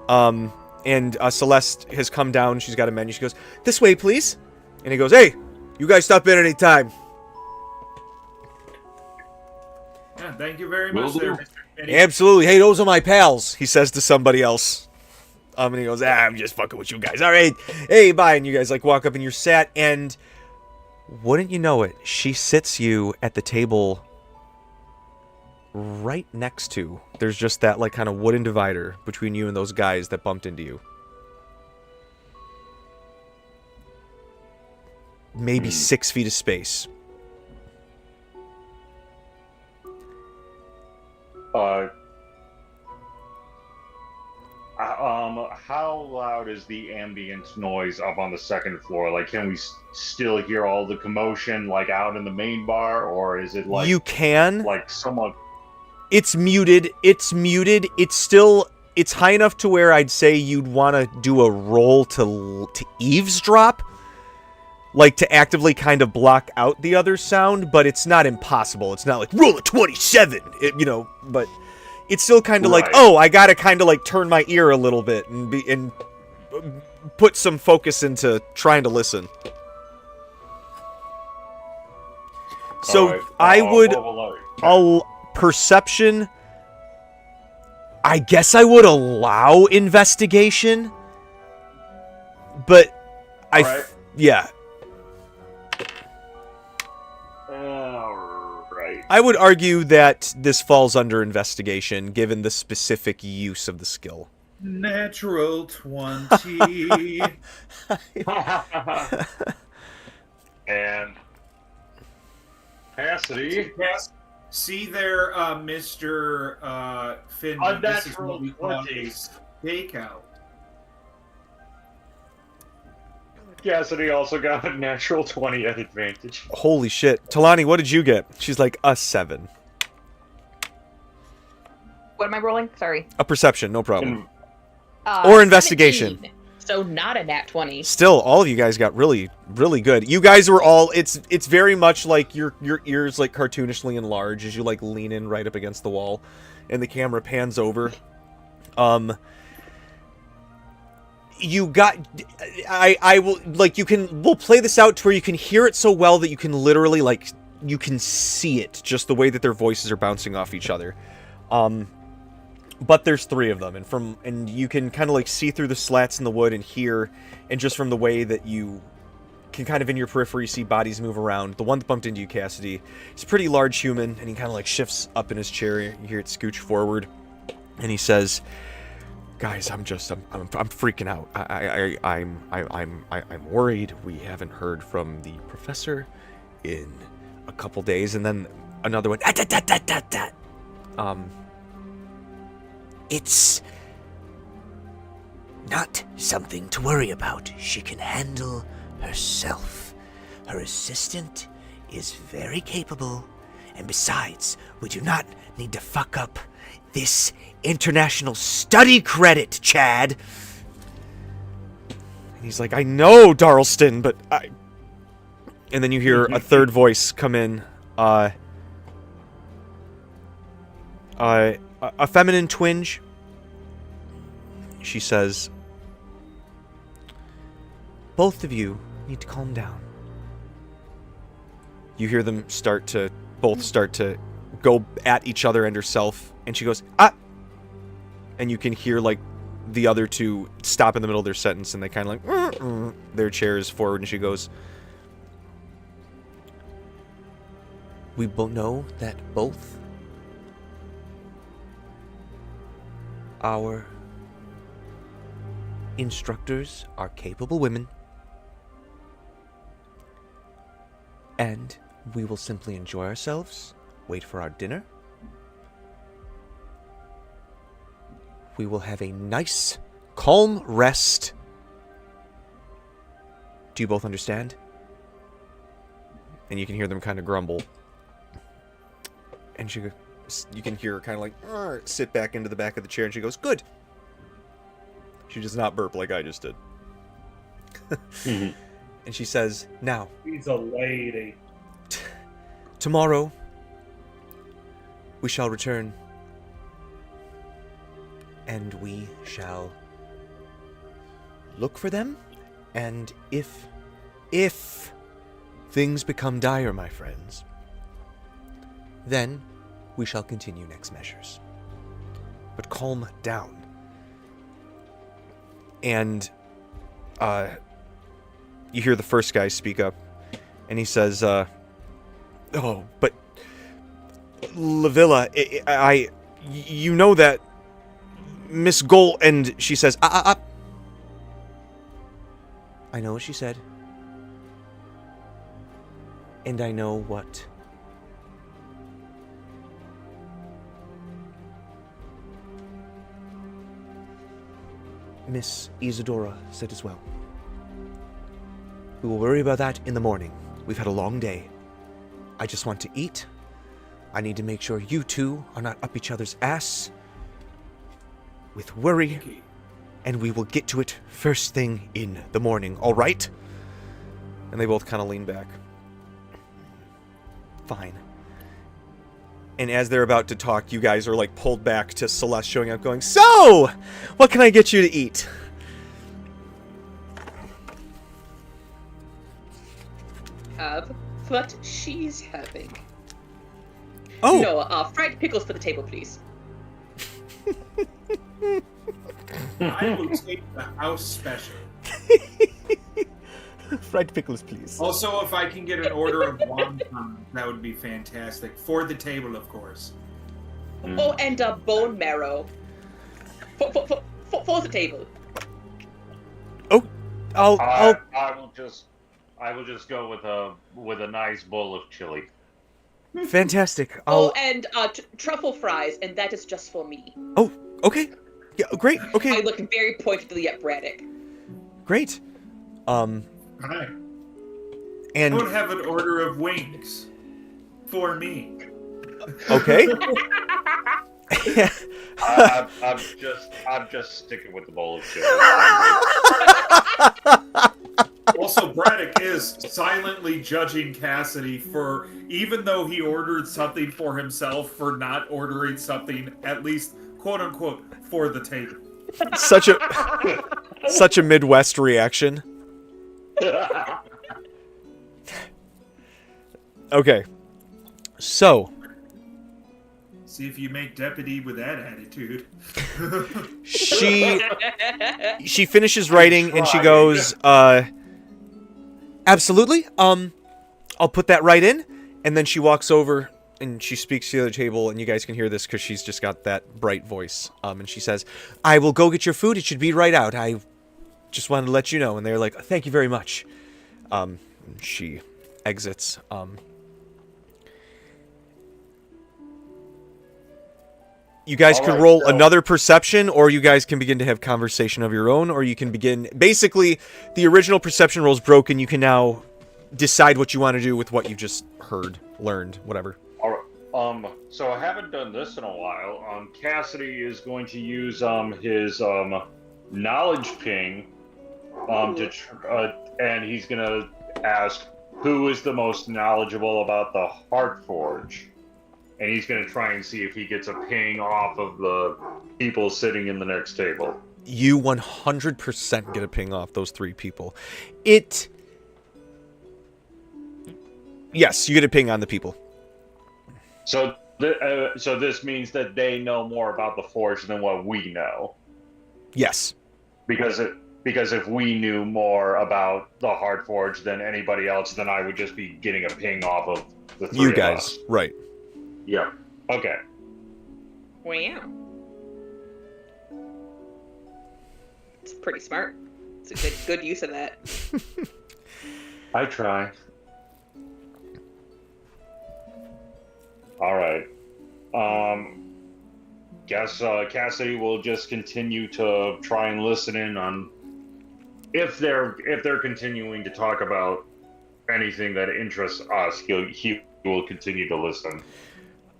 and Celeste has come down. She's got a menu. She goes, "This way, please." And he goes, "Hey, you guys stop in any time." Yeah, thank you very much, there, Mr. Kenny. Absolutely. Hey, those are my pals, he says to somebody else. And he goes, I'm just fucking with you guys. All right. Hey, bye. And you guys like walk up and you're sat, and wouldn't you know it, she sits you at the table right next to. There's just that like kind of wooden divider between you and those guys that bumped into you. Maybe 6 feet of space. How loud is the ambient noise up on the second floor? Like, can we still hear all the commotion, like, out in the main bar, or is it like you can, like somewhat? It's muted. It's muted. It's high enough to where I'd say you'd want to do a roll to eavesdrop, like to actively kind of block out the other sound, but it's not impossible. It's not like roll a 27, but it's still kind of like, oh, I gotta kind of like turn my ear a little bit and put some focus into trying to listen. So right. I would, perception, I guess I would allow investigation, but yeah. I would argue that this falls under investigation, given the specific use of the skill. Natural 20. And Cassidy. See there, Mr. Finman. This is what we call a stakeout. Cassidy also got a natural 20 at advantage. Holy shit. Talani, what did you get? She's like, a 7. What am I rolling? Sorry. A perception, no problem. Or investigation. 17. So not a nat 20. Still, all of you guys got really, really good. You guys were all, it's very much like your ears like cartoonishly enlarge as you like lean in right up against the wall and the camera pans over. You got, I will, like, we'll play this out to where you can hear it so well that you can literally, like, you can see it, just the way that their voices are bouncing off each other. But there's 3 of them, and you can kind of, like, see through the slats in the wood and hear, and just from the way that you can kind of in your periphery see bodies move around. The one that bumped into you, Cassidy, he's a pretty large human, and he kind of, like, shifts up in his chair. You hear it scooch forward, and he says, guys, I'm freaking out. I'm worried. We haven't heard from the professor in a couple days, and then another one. It's not something to worry about. She can handle herself. Her assistant is very capable, and besides, we do not need to fuck up this international study credit, Chad. And he's like, I know, Darlston, but I... And then you hear a third voice come in. A feminine twinge. She says, both of you need to calm down. You hear them both start to go at each other and herself. And she goes, ah! And you can hear, like, the other two stop in the middle of their sentence, and they kind of like, their chairs forward, and she goes, we both know that both our instructors are capable women, and we will simply enjoy ourselves, wait for our dinner. We will have a nice, calm rest. Do you both understand? And you can hear them kind of grumble. And you can hear her kind of like, sit back into the back of the chair, and she goes, good. She does not burp like I just did. And she says, now. She's a lady. Tomorrow, we shall return. And we shall look for them. And if things become dire, my friends, then we shall continue next measures. But calm down. And you hear the first guy speak up, and he says, oh, but Lavilla, you know that Miss Goal, and she says, I know what she said. And I know what Miss Isadora said as well. We will worry about that in the morning. We've had a long day. I just want to eat. I need to make sure you two are not up each other's ass with worry, and we will get to it first thing in the morning, all right? And they both kind of lean back. Fine. And as they're about to talk, you guys are like pulled back to Celeste showing up going, so, what can I get you to eat? What she's having. Oh! No, fried pickles for the table, please. I will take the house special. Fried pickles, please. Also, if I can get an order of wonton, that would be fantastic. For the table, of course. Oh, and bone marrow. For the table. Oh, I will just go with a nice bowl of chili. Fantastic. And truffle fries, and that is just for me. Oh, okay. Yeah, great. Okay. I look very pointedly at Braddock. Great. Hi. And I would have an order of wings for me. okay. I'm just sticking with the bowl of chili. Also, Braddock is silently judging Cassidy for, even though he ordered something for himself, for not ordering something, at least, quote unquote, for the table. Such a Midwest reaction. Okay. So. See if you make deputy with that attitude. She finishes writing and she goes, absolutely. I'll put that right in. And then she walks over and she speaks to the other table, and you guys can hear this because she's just got that bright voice. And she says, I will go get your food. It should be right out. I just wanted to let you know. And they're like, thank you very much. She exits. You guys can roll another perception, or you guys can begin to have conversation of your own, or you can begin... Basically, the original perception roll is broken. You can now decide what you want to do with what you just heard, learned, whatever. All So I haven't done this in a while. Cassidy is going to use his knowledge ping and he's gonna ask who is the most knowledgeable about the Heart Forge, and he's gonna try and see if he gets a ping off of the people sitting in the next table. You 100% get a ping off those 3 people. Yes, you get a ping on the people. So this means that they know more about the Forge than what we know. Yes. Because if we knew more about the Heart Forge than anybody else, then I would just be getting a ping off of the 3 You of guys, us. right. Yeah. Okay. Wow. It's pretty smart. It's a good use of that. I try. All right. Guess Cassidy will just continue to try and listen in on if they're continuing to talk about anything that interests us. He will continue to listen.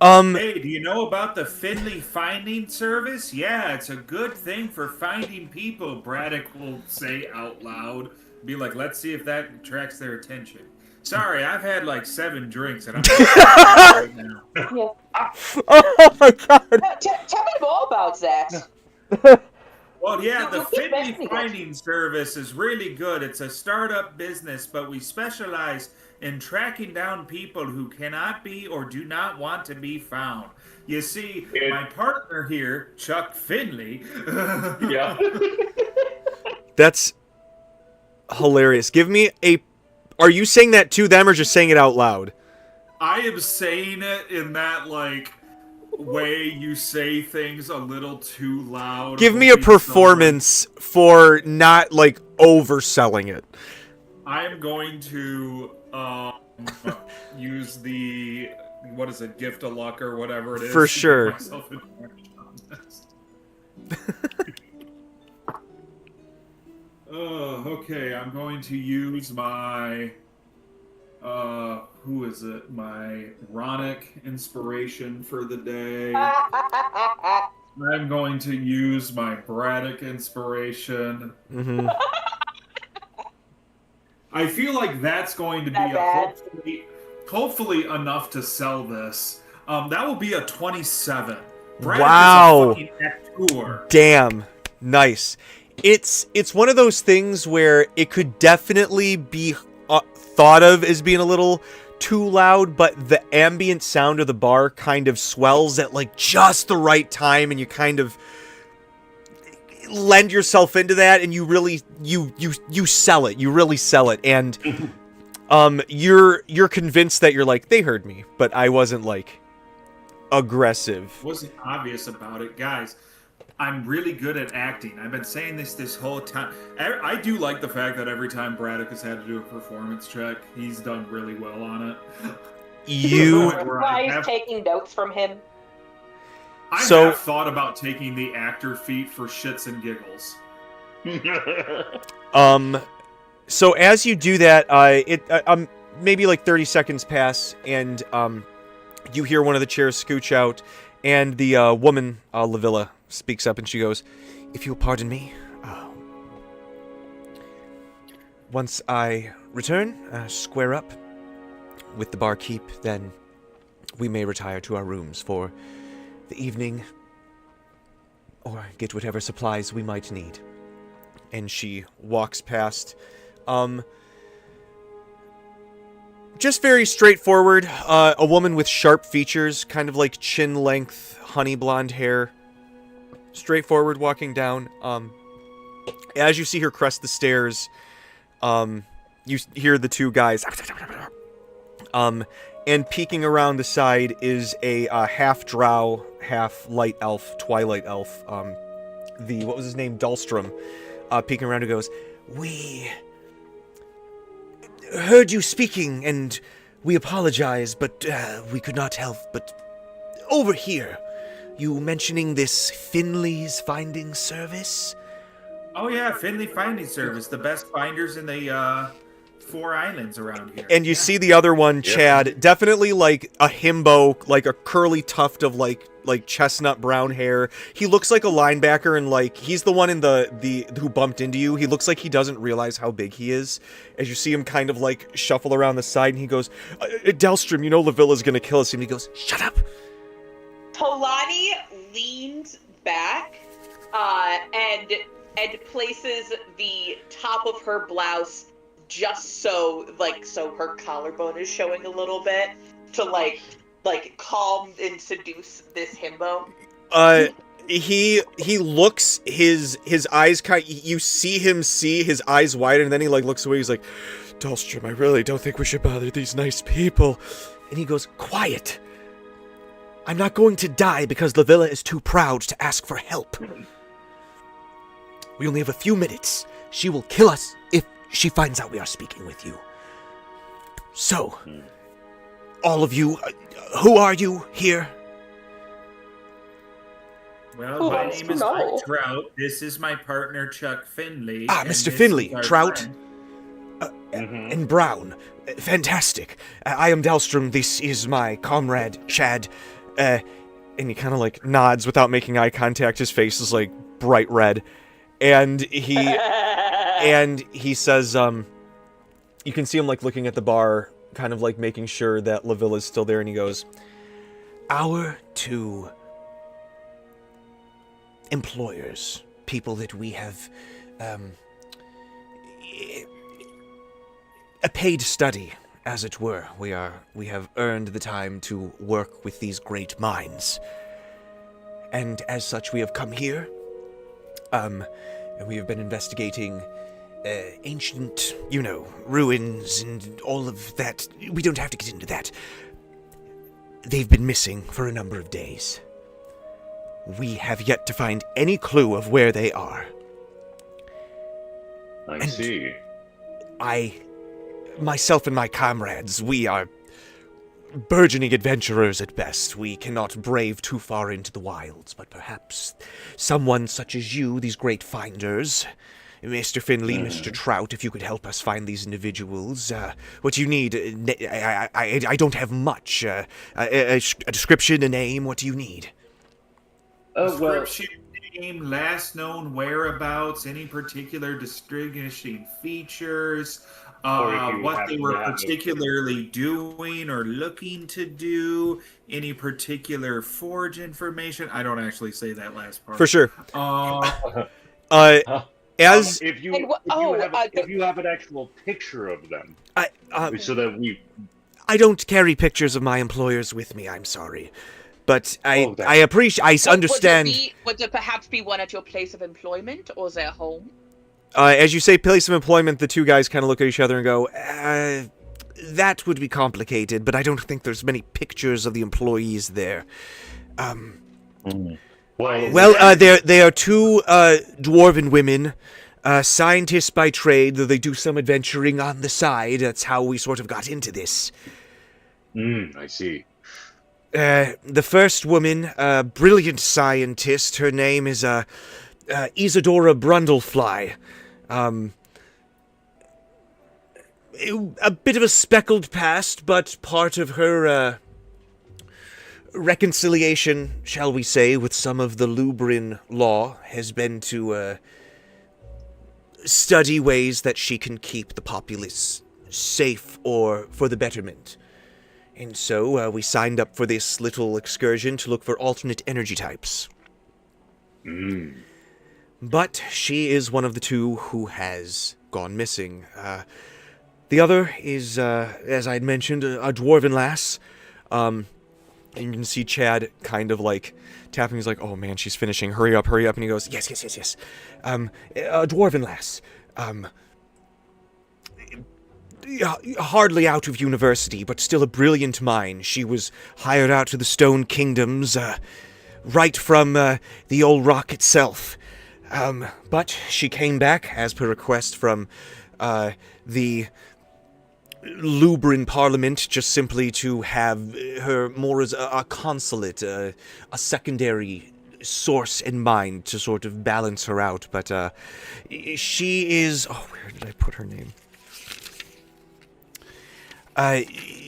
Hey, do you know about the Finley Finding Service? Yeah, it's a good thing for finding people, Braddock will say out loud. Be like, let's see if that attracts their attention. Sorry, I've had like 7 drinks and I'm right now. Yeah. Oh my god. Tell me more about that. Well, yeah, the You keep Finley mentioning it. Finding Service is really good. It's a startup business, but we specialize in tracking down people who cannot be or do not want to be found. You see, my partner here, Chuck Finley. Yeah. That's hilarious. Give me a... Are you saying that to them or just saying it out loud? I am saying it in that, like, way you say things a little too loud. Give me a performance for not, like, overselling it. I am going to use the, what is it, gift of luck or whatever it is. For to sure. give myself advantage on this. Okay, I'm going to use my, who is it? My Ronic inspiration for the day. I'm going to use my Braddock inspiration. Mm-hmm. I feel like that's going to be hopefully enough to sell this. That will be a 27. Braddock Wow. is a fucking actor. Damn. Nice. It's one of those things where it could definitely be thought of as being a little too loud, but the ambient sound of the bar kind of swells at like just the right time, and you kind of lend yourself into that, and you really you sell it. You really sell it, and you're convinced that you're like, they heard me, but I wasn't like aggressive. Wasn't obvious about it, guys. I'm really good at acting. I've been saying this whole time. I do like the fact that every time Braddock has had to do a performance check, he's done really well on it. You Guys taking notes from him. I So- have thought about taking the actor feat for shits and giggles. So as you do that, maybe like 30 seconds pass, and you hear one of the chairs scooch out, and the woman, Lavilla, speaks up, and she goes, "If you'll pardon me, once I return, square up with the barkeep, then we may retire to our rooms for the evening, or get whatever supplies we might need." And she walks past. Just very straightforward. A woman with sharp features, kind of like chin-length, honey blonde hair. Straightforward walking down. As you see her crest the stairs, you hear the 2 guys. And peeking around the side is a half drow, half light elf, twilight elf. What was his name? Dahlstrom. Peeking around and goes, "We heard you speaking, and we apologize, but we could not help but overhear you mentioning this Finley's Finding Service." Oh yeah, Finley Finding Service, the best finders in the 4 islands around here. And you see the other one, Chad, definitely like a himbo, like a curly tuft of like chestnut brown hair. He looks like a linebacker, and like he's the one in the who bumped into you. He looks like he doesn't realize how big he is. As you see him kind of like shuffle around the side, and he goes, Delstrom, you know Lavilla's gonna kill us. And he goes, shut up. Polani leans back and places the top of her blouse just so her collarbone is showing a little bit to like calm and seduce this himbo. He looks, his eyes you see him see his eyes widen, and then he like looks away. He's like, Dahlstrom, I really don't think we should bother these nice people. And he goes, quiet. I'm not going to die because Lavilla is too proud to ask for help. We only have a few minutes. She will kill us if she finds out we are speaking with you. So, all of you, who are you here? Well, my name is Mike Trout. This is my partner, Chuck Finley. Mr. Finley, Trout, and Brown. Fantastic. I am Dahlstrom. This is my comrade, Chad. And he kind of like nods without making eye contact. His face is like bright red. And he says, you can see him like looking at the bar, kind of like making sure that Lavilla's still there, and he goes, our 2 employers, people that we have, a paid study, as it were. We have earned the time to work with these great minds. And as such, we have come here, and we have been investigating ancient, ruins and all of that. We don't have to get into that. They've been missing for a number of days. We have yet to find any clue of where they are. I see. Myself and my comrades, we are burgeoning adventurers at best. We cannot brave too far into the wilds, but perhaps someone such as you, these great finders, Mr. Finley, Mr. Trout, if you could help us find these individuals. What do you need? I don't have much. A description, a name, what do you need? Description, name, last known whereabouts, any particular distinguishing features, what they were particularly doing or looking to do, any particular forge information. I don't actually say that last part. For sure. If you have an actual picture of them, so that I don't carry pictures of my employers with me. I'm sorry, but I appreciate. I understand. Would it perhaps be one at your place of employment or their home? As you say, place of employment, the 2 guys kind of look at each other and go, that would be complicated, but I don't think there's many pictures of the employees there. Well, they are 2 dwarven women, scientists by trade, though they do some adventuring on the side. That's how we sort of got into this. I see. The first woman, a brilliant scientist, her name is Isadora Brundlefly. A bit of a speckled past, but part of her reconciliation, shall we say, with some of the Lubrin law has been to study ways that she can keep the populace safe or for the betterment. And so we signed up for this little excursion to look for alternate energy types. But she is one of the 2 who has gone missing. The other is, as I had mentioned, a dwarven lass. And you can see Chad kind of like tapping. He's like, oh man, she's finishing. Hurry up. And he goes, yes. A dwarven lass. Hardly out of university, but still a brilliant mind. She was hired out to the Stone Kingdoms, right from the old rock itself. But she came back, as per request from the Lubrin Parliament, just simply to have her more as a consulate, a secondary source in mind to sort of balance her out. But she is... Oh, where did I put her name?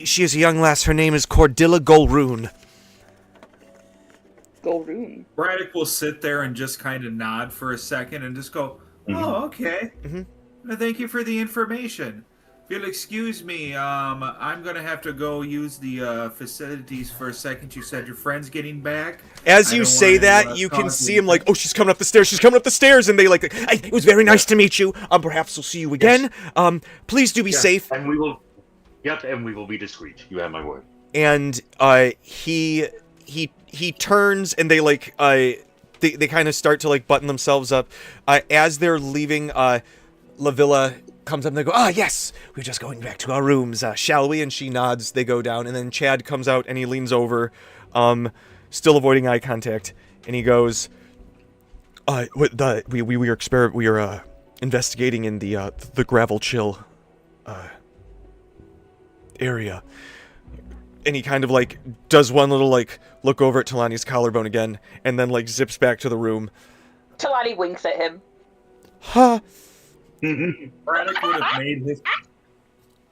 She is a young lass. Her name is Cordilla Golroon. Golroon. Braddock will sit there and just kind of nod for a second and just go, "Oh, okay. Thank you for the information. If you'll excuse me, I'm gonna have to go use the facilities for a second. You said your friend's getting back." As I you don't say wanna, that, you can cause see him like, oh, she's coming up the stairs. She's coming up the stairs, and they like, it was very nice to meet you. Perhaps we'll see you again. Please do be safe. And we will. Yep, and we will be discreet. You have my word. And he turns, and they like they kind of start to like button themselves up. As they're leaving, La Villa comes up and they go, yes, we're just going back to our rooms, shall we? And she nods. They go down, and then Chad comes out and he leans over, still avoiding eye contact, and he goes, we are investigating in the gravel chill area. And he kind of like does one little like look over at Talani's collarbone again, and then like zips back to the room. Talani winks at him. Huh.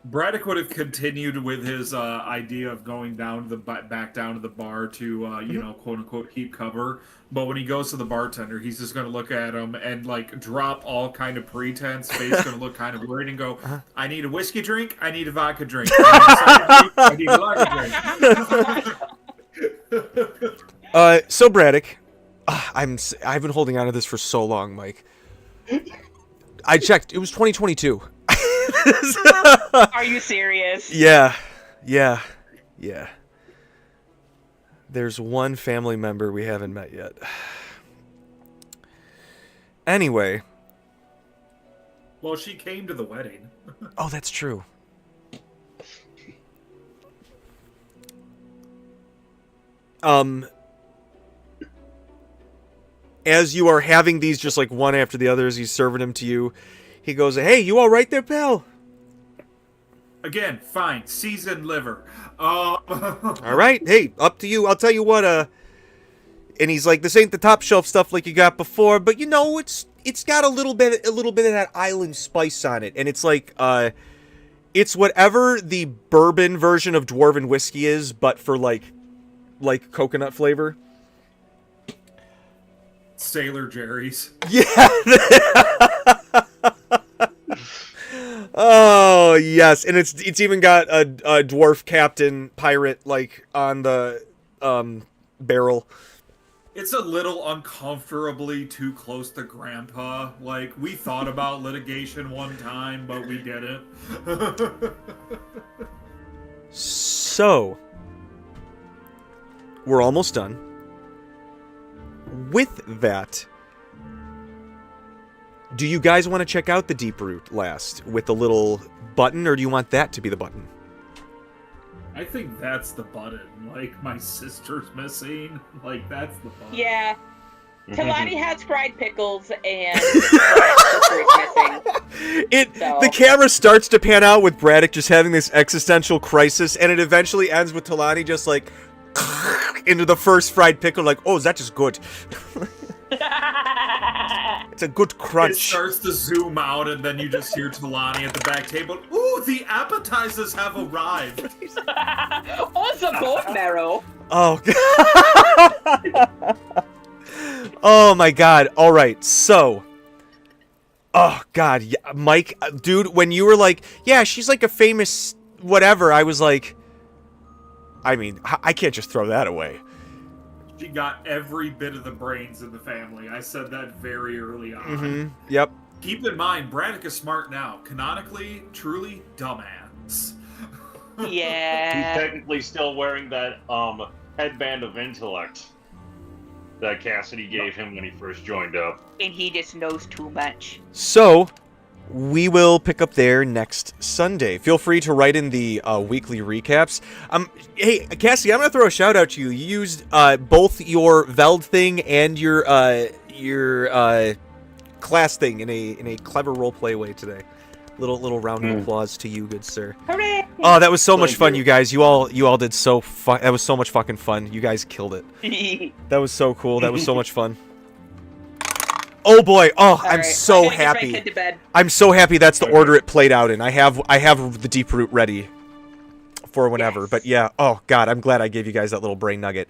Braddock would have continued with his idea of going down to back down to the bar to you know, quote unquote keep cover. But when he goes to the bartender, he's just going to look at him and like drop all kind of pretense. Face going to look kind of worried and go, "I need a whiskey drink. I need a vodka drink. I need a lager drink." So Braddock, I've been holding on to this for so long, Mike. I checked. It was 2022. Are you serious? Yeah. There's one family member we haven't met yet. Anyway. Well, she came to the wedding. Oh, that's true. As you are having these just like one after the other as he's serving them to you, he goes, "Hey, you all right there, pal?" Again, fine. Seasoned liver. All right. Hey, up to you. I'll tell you what, and he's like, "This ain't the top shelf stuff like you got before, but you know, it's got a little bit of that island spice on it, and it's like, it's whatever the bourbon version of dwarven whiskey is, but for like coconut flavor." Sailor Jerry's. Yeah. Oh yes, and it's even got a dwarf captain pirate like on the barrel. It's a little uncomfortably too close to Grandpa. Like, we thought about litigation one time, but we didn't. So, we're almost done. With that, do you guys want to check out the Deep Root last with the little button, or do you want that to be the button? I think that's the button. Like, my sister's missing. Like, that's the button. Yeah. Talani has fried pickles and sister is missing. The camera starts to pan out with Braddock just having this existential crisis, and it eventually ends with Talani just like into the first fried pickle, like, oh, is that just good? It's a good crunch. It starts to zoom out, and then you just hear Talani at the back table. Ooh, the appetizers have arrived. Also bone marrow. Oh, God. Oh, my God. All right, so. Oh, God. Yeah, Mike, dude, when you were like, yeah, she's like a famous whatever, I was like, I mean, I can't just throw that away. She got every bit of the brains in the family. I said that very early on. Mm-hmm. Yep. Keep in mind, Braddock is smart now. Canonically, truly dumbass. Yeah. He's technically still wearing that headband of intellect that Cassidy gave him when he first joined up. And he just knows too much. So, we will pick up there next Sunday. Feel free to write in the weekly recaps. Hey, Cassie, I'm gonna throw a shout out to you. You used both your Veld thing and your class thing in a clever roleplay way today. Little round of applause to you, good sir. Hooray! Oh, that was so much Thank fun, you. you guys. You all did so fun. That was so much fucking fun. You guys killed it. That was so cool. That was so much fun. Oh boy! Oh, I'm so happy. To bed. I'm so happy that's the order it played out in. I have the Deep Root ready. for whenever. Yes. But yeah, oh god, I'm glad I gave you guys that little brain nugget.